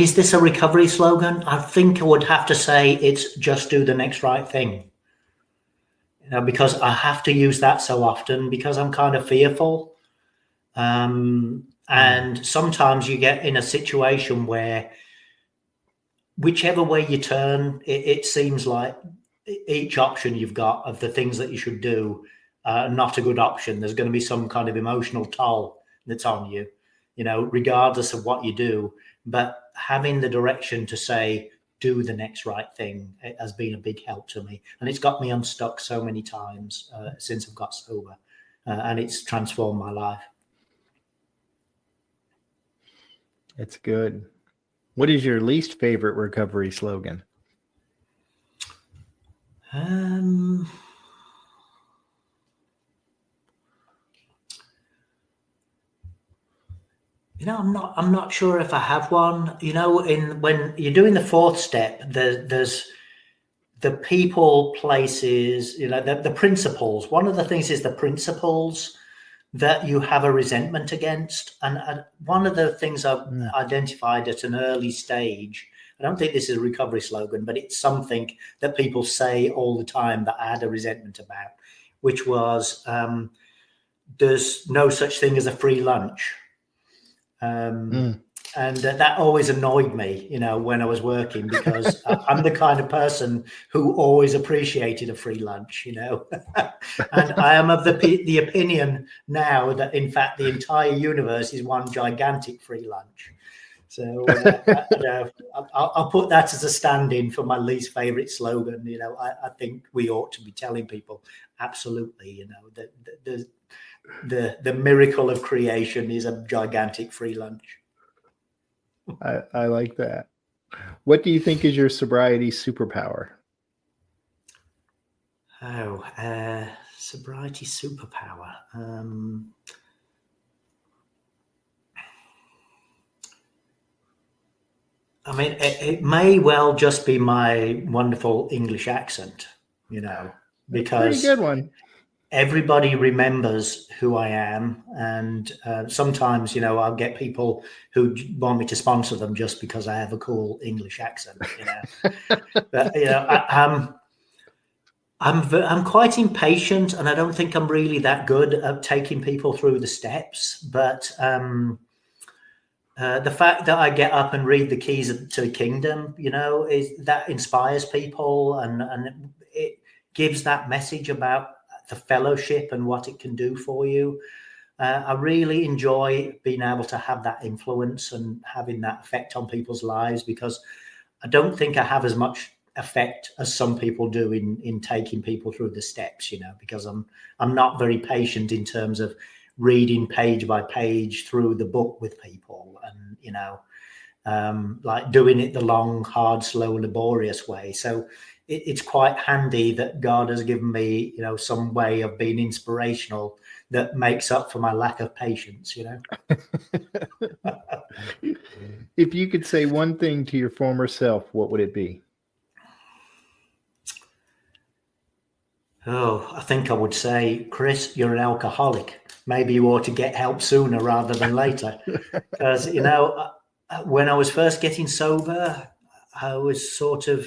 Is this a recovery slogan? I think I would have to say it's just do the next right thing. Because I have to use that so often, because I'm kind of fearful. And sometimes you get in a situation where whichever way you turn, it seems like each option you've got of the things that you should do not a good option. There's going to be some kind of emotional toll that's on you, regardless of what you do. But having the direction to say, do the next right thing, it has been a big help to me. And it's got me unstuck so many times since I've got sober. And it's transformed my life. It's good. What is your least favorite recovery slogan? I'm not sure if I have one. When you're doing the fourth step, there's the people, places, the principles. One of the things is the principles that you have a resentment against. And one of the things I've identified at an early stage, I don't think this is a recovery slogan, but it's something that people say all the time that I had a resentment about, which was there's no such thing as a free lunch. And that always annoyed me, when I was working, because I'm the kind of person who always appreciated a free lunch, and I am of the opinion now that, in fact, the entire universe is one gigantic free lunch. So I'll put that as a stand-in for my least favorite slogan. I think we ought to be telling people absolutely, that the miracle of creation is a gigantic free lunch. I like that. What do you think is your sobriety superpower? Sobriety superpower. I mean, it may well just be my wonderful English accent, because pretty good one. Everybody remembers who I am. And sometimes, I'll get people who want me to sponsor them just because I have a cool English accent, But, I'm quite impatient, and I don't think I'm really that good at taking people through the steps. But the fact that I get up and read the keys to the kingdom, is that inspires people, and it gives that message about the fellowship and what it can do for you. I really enjoy being able to have that influence and having that effect on people's lives, because I don't think I have as much effect as some people do in taking people through the steps, because I'm not very patient in terms of reading page by page through the book with people, and like doing it the long, hard, slow, laborious way. So it's quite handy that God has given me, some way of being inspirational that makes up for my lack of patience, If you could say one thing to your former self, what would it be? Oh, I think I would say, Chris, you're an alcoholic. Maybe you ought to get help sooner rather than later. Because, when I was first getting sober, I was sort of,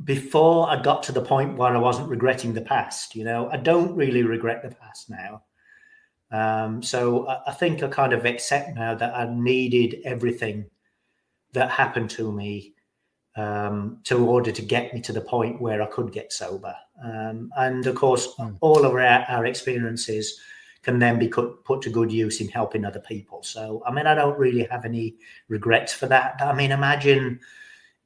before I got to the point where I wasn't regretting the past, I don't really regret the past now. So I think I kind of accept now that I needed everything that happened to me to order to get me to the point where I could get sober. And of course, all of our experiences can then be put to good use in helping other people. So, I mean, I don't really have any regrets for that. I mean, imagine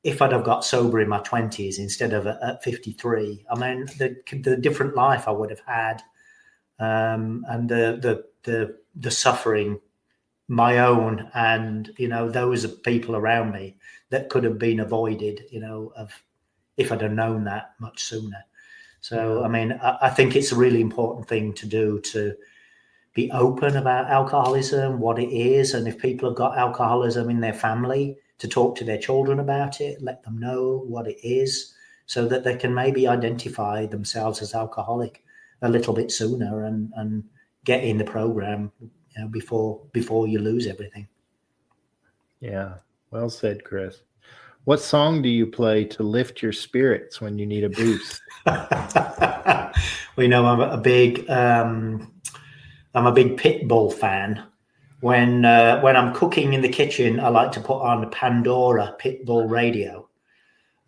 if I'd have got sober in my 20s instead of at 53. I mean, the different life I would have had, and the suffering, my own, and those of people around me, that could have been avoided, if I'd have known that much sooner. So, I mean, I think it's a really important thing to do, to be open about alcoholism, what it is, and if people have got alcoholism in their family, to talk to their children about it, let them know what it is, so that they can maybe identify themselves as alcoholic a little bit sooner and get in the program, before you lose everything. Yeah, well said, Chris. What song do you play to lift your spirits when you need a boost? Well, I'm a big Pitbull fan. When I'm cooking in the kitchen, I like to put on Pandora Pitbull radio.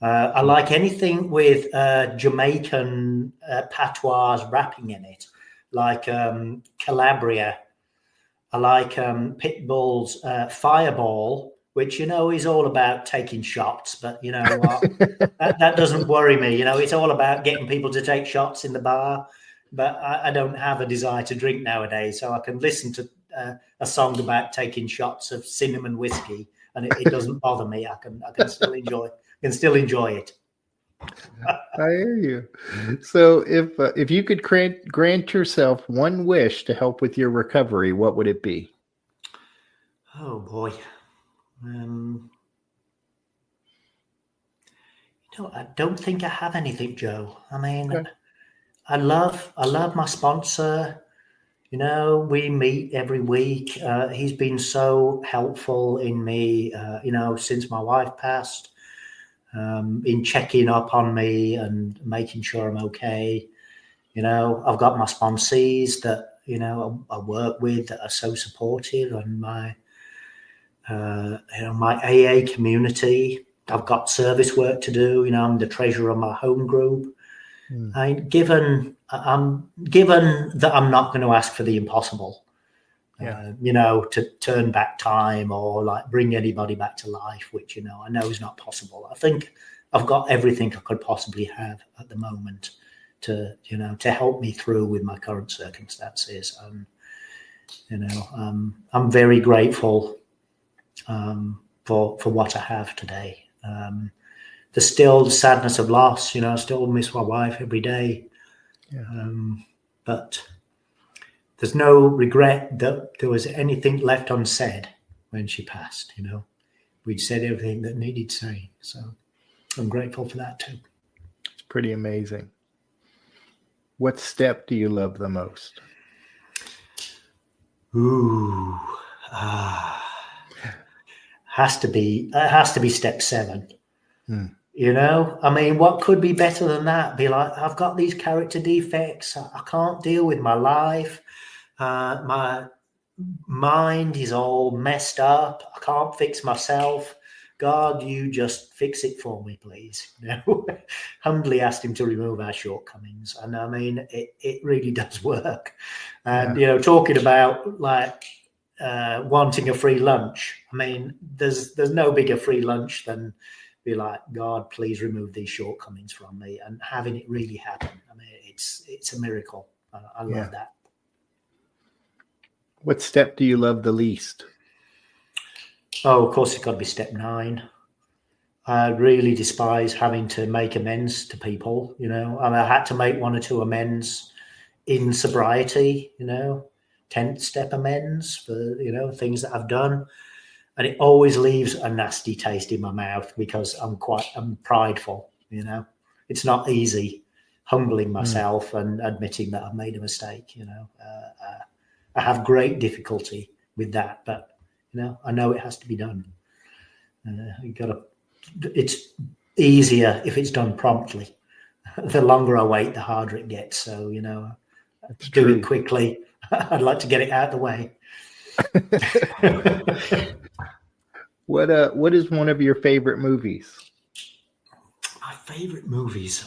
I like anything with Jamaican patois rapping in it, like Calabria. I like Pitbull's Fireball, which, is all about taking shots. But you know what? that doesn't worry me. It's all about getting people to take shots in the bar. But I don't have a desire to drink nowadays, so I can listen to a song about taking shots of cinnamon whiskey, and it doesn't bother me. I can still enjoy it. I hear you. So if you could grant yourself one wish to help with your recovery, what would it be? Oh boy. I don't think I have anything, Joe. I mean, okay. I love my sponsor. We meet every week. He's been so helpful in me, since my wife passed, in checking up on me and making sure I'm okay. I've got my sponsees that, I work with, that are so supportive, and my AA community. I've got service work to do. I'm the treasurer of my home group. Given that I'm not going to ask for the impossible, to turn back time or like bring anybody back to life, which, I know is not possible. I think I've got everything I could possibly have at the moment to help me through with my current circumstances. I'm very grateful for what I have today. There's still the sadness of loss. I still miss my wife every day. Yeah. But there's no regret that there was anything left unsaid when she passed. We'd said everything that needed saying. So I'm grateful for that too. It's pretty amazing. What step do you love the most? Ooh, has to be step 7. I mean, what could be better than that? Be like, I've got these character defects. I can't deal with my life. My mind is all messed up. I can't fix myself. God, you just fix it for me, please. Humbly asked him to remove our shortcomings. And I mean, it really does work. And, talking about like wanting a free lunch. I mean, there's no bigger free lunch than be like, God, please remove these shortcomings from me, and having it really happen. I mean, it's a miracle. I love that. What step do you love the least? Oh, of course, it's got to be step 9. I really despise having to make amends to people, and I had to make 1 or 2 amends in sobriety, 10th step amends for, things that I've done. And it always leaves a nasty taste in my mouth because I'm prideful, It's not easy humbling myself and admitting that I've made a mistake, I have great difficulty with that, but, I know it has to be done. It's easier if it's done promptly. The longer I wait, the harder it gets. So, do it quickly. I'd like to get it out of the way. What is one of your favorite movies? My favorite movies.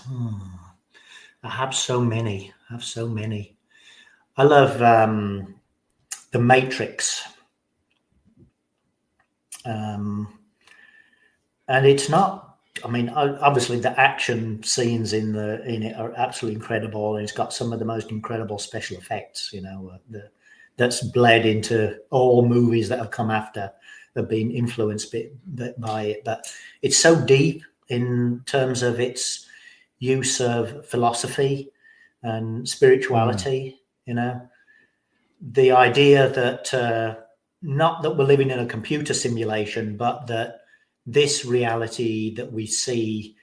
I have so many. I love The Matrix. And it's not, I mean, obviously the action scenes in it are absolutely incredible, and it's got some of the most incredible special effects, that's bled into all movies that have come after, have been influenced by it. But it's so deep in terms of its use of philosophy and spirituality, the idea that not that we're living in a computer simulation, but that this reality that we see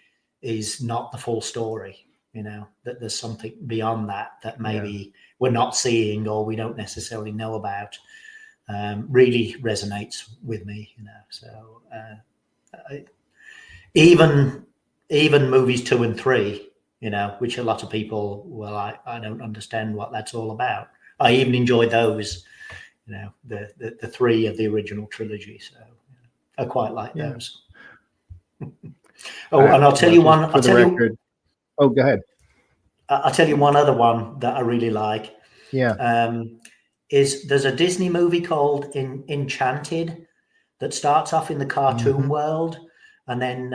is not the full story, that there's something beyond that maybe we're not seeing or we don't necessarily know about. Really resonates with me, So even movies 2 and 3, which a lot of people, I don't understand what that's all about. I even enjoy those, the 3 of the original trilogy. So I quite like those. And I'll tell you one. Oh, go ahead. I'll tell you one other one that I really like. Yeah. There's a Disney movie called Enchanted that starts off in the cartoon world, and then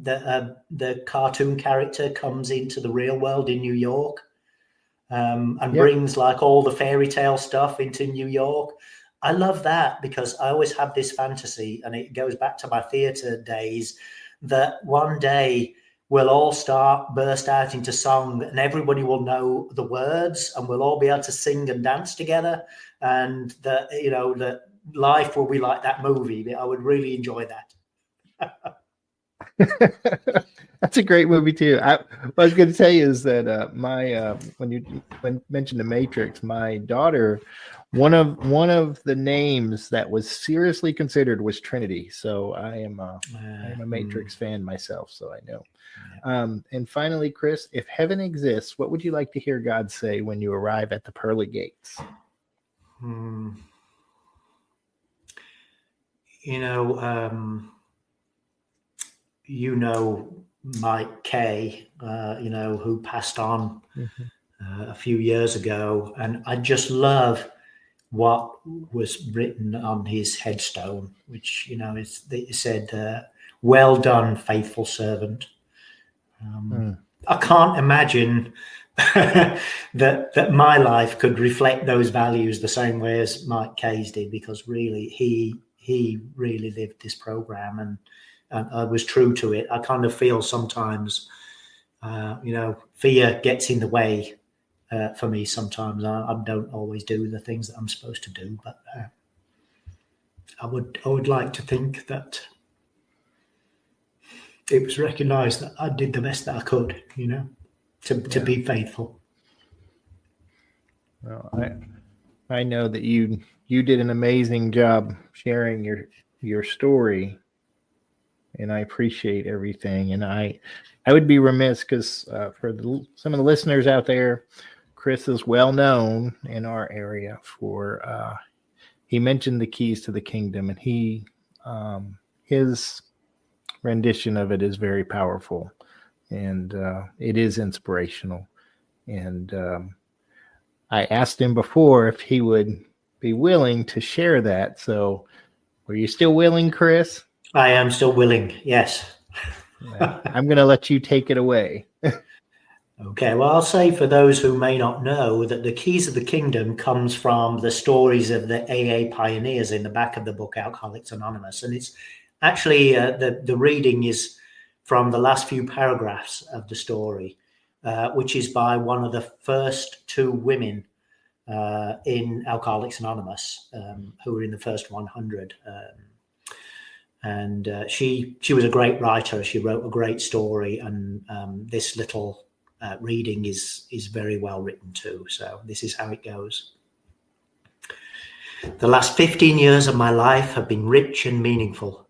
the cartoon character comes into the real world in New York, and brings like all the fairy tale stuff into New York. I love that because I always have this fantasy, and it goes back to my theatre days, that one day we'll all burst out into song, and everybody will know the words, and we'll all be able to sing and dance together. And that life will be like that movie. I would really enjoy that. That's a great movie too. What I was going to tell you is that when you mentioned The Matrix, my daughter, one of the names that was seriously considered was Trinity. So I am a Matrix fan myself, so I know. And finally, Chris, if heaven exists, what would you like to hear God say when you arrive at the pearly gates? Mike Kay, who passed on a few years ago, and I just love what was written on his headstone, which, it said, "Well done, faithful servant." I can't imagine that my life could reflect those values the same way as Mike Kay's did, because really he really lived this program, and I was true to it. I kind of feel sometimes, fear gets in the way for me sometimes. I don't always do the things that I'm supposed to do, but I would like to think that it was recognized that I did the best that I could, to be faithful. Well, I know that you did an amazing job sharing your story, and I appreciate everything. And I would be remiss, because for some of the listeners out there, Chris is well known in our area for he mentioned the keys to the kingdom, and his rendition of it is very powerful, and it is inspirational. And I asked him before if he would be willing to share that. So, were you still willing, Chris? I am still willing, yes. I'm going to let you take it away. Okay, well, I'll say for those who may not know that the Keys of the Kingdom comes from the stories of the AA pioneers in the back of the book, Alcoholics Anonymous. And it's actually, the reading is from the last few paragraphs of the story, which is by one of the first two women in Alcoholics Anonymous, who were in the first 100. And she was a great writer. She wrote a great story, and this little reading is very well written too. So this is how it goes. The last 15 years of my life have been rich and meaningful.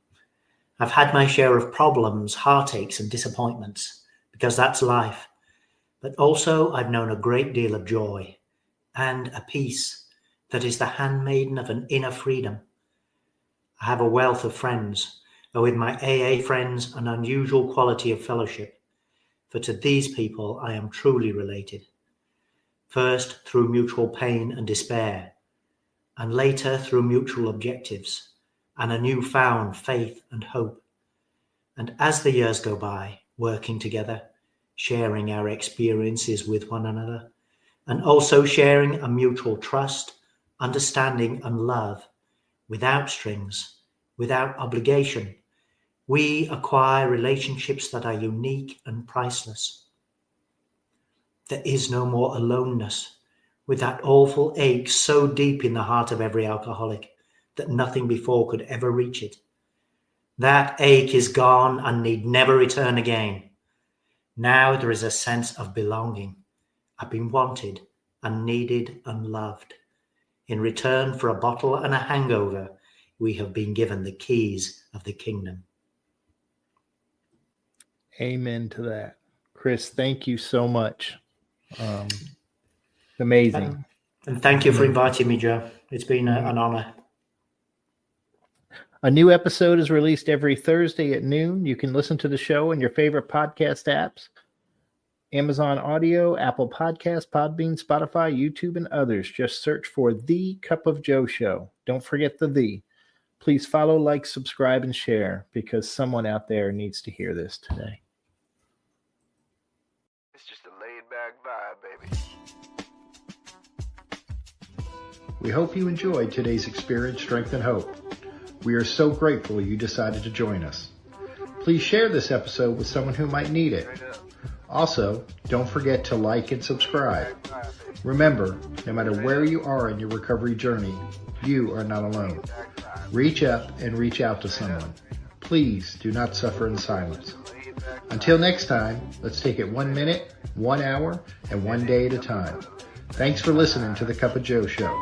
I've had my share of problems, heartaches, and disappointments, because that's life. But also I've known a great deal of joy and a peace that is the handmaiden of an inner freedom. I have a wealth of friends, but with my AA friends, an unusual quality of fellowship. For to these people I am truly related. First through mutual pain and despair, and later through mutual objectives and a newfound faith and hope. And as the years go by, working together, sharing our experiences with one another, and also sharing a mutual trust, understanding, and love, without strings, without obligation, we acquire relationships that are unique and priceless. There is no more aloneness, with that awful ache so deep in the heart of every alcoholic that nothing before could ever reach it. That ache is gone and need never return again. Now there is a sense of belonging. I've been wanted and needed and loved. In return for a bottle and a hangover, we have been given the keys of the kingdom. Amen to that. Chris, thank you so much. Amazing. And thank you for inviting me, Joe. It's been an honor. A new episode is released every Thursday at noon. You can listen to the show in your favorite podcast apps: Amazon Audio, Apple Podcasts, Podbean, Spotify, YouTube, and others. Just search for The Cup of Joe Show. Don't forget the. Please follow, like, subscribe, and share, because someone out there needs to hear this today. It's just a laid-back vibe, baby. We hope you enjoyed today's Experience, Strength, and Hope. We are so grateful you decided to join us. Please share this episode with someone who might need it. Also, don't forget to like and subscribe. Remember, no matter where you are in your recovery journey, you are not alone. Reach up and reach out to someone. Please do not suffer in silence. Until next time, let's take it 1 minute, 1 hour, and 1 day at a time. Thanks for listening to The Cup of Joe Show.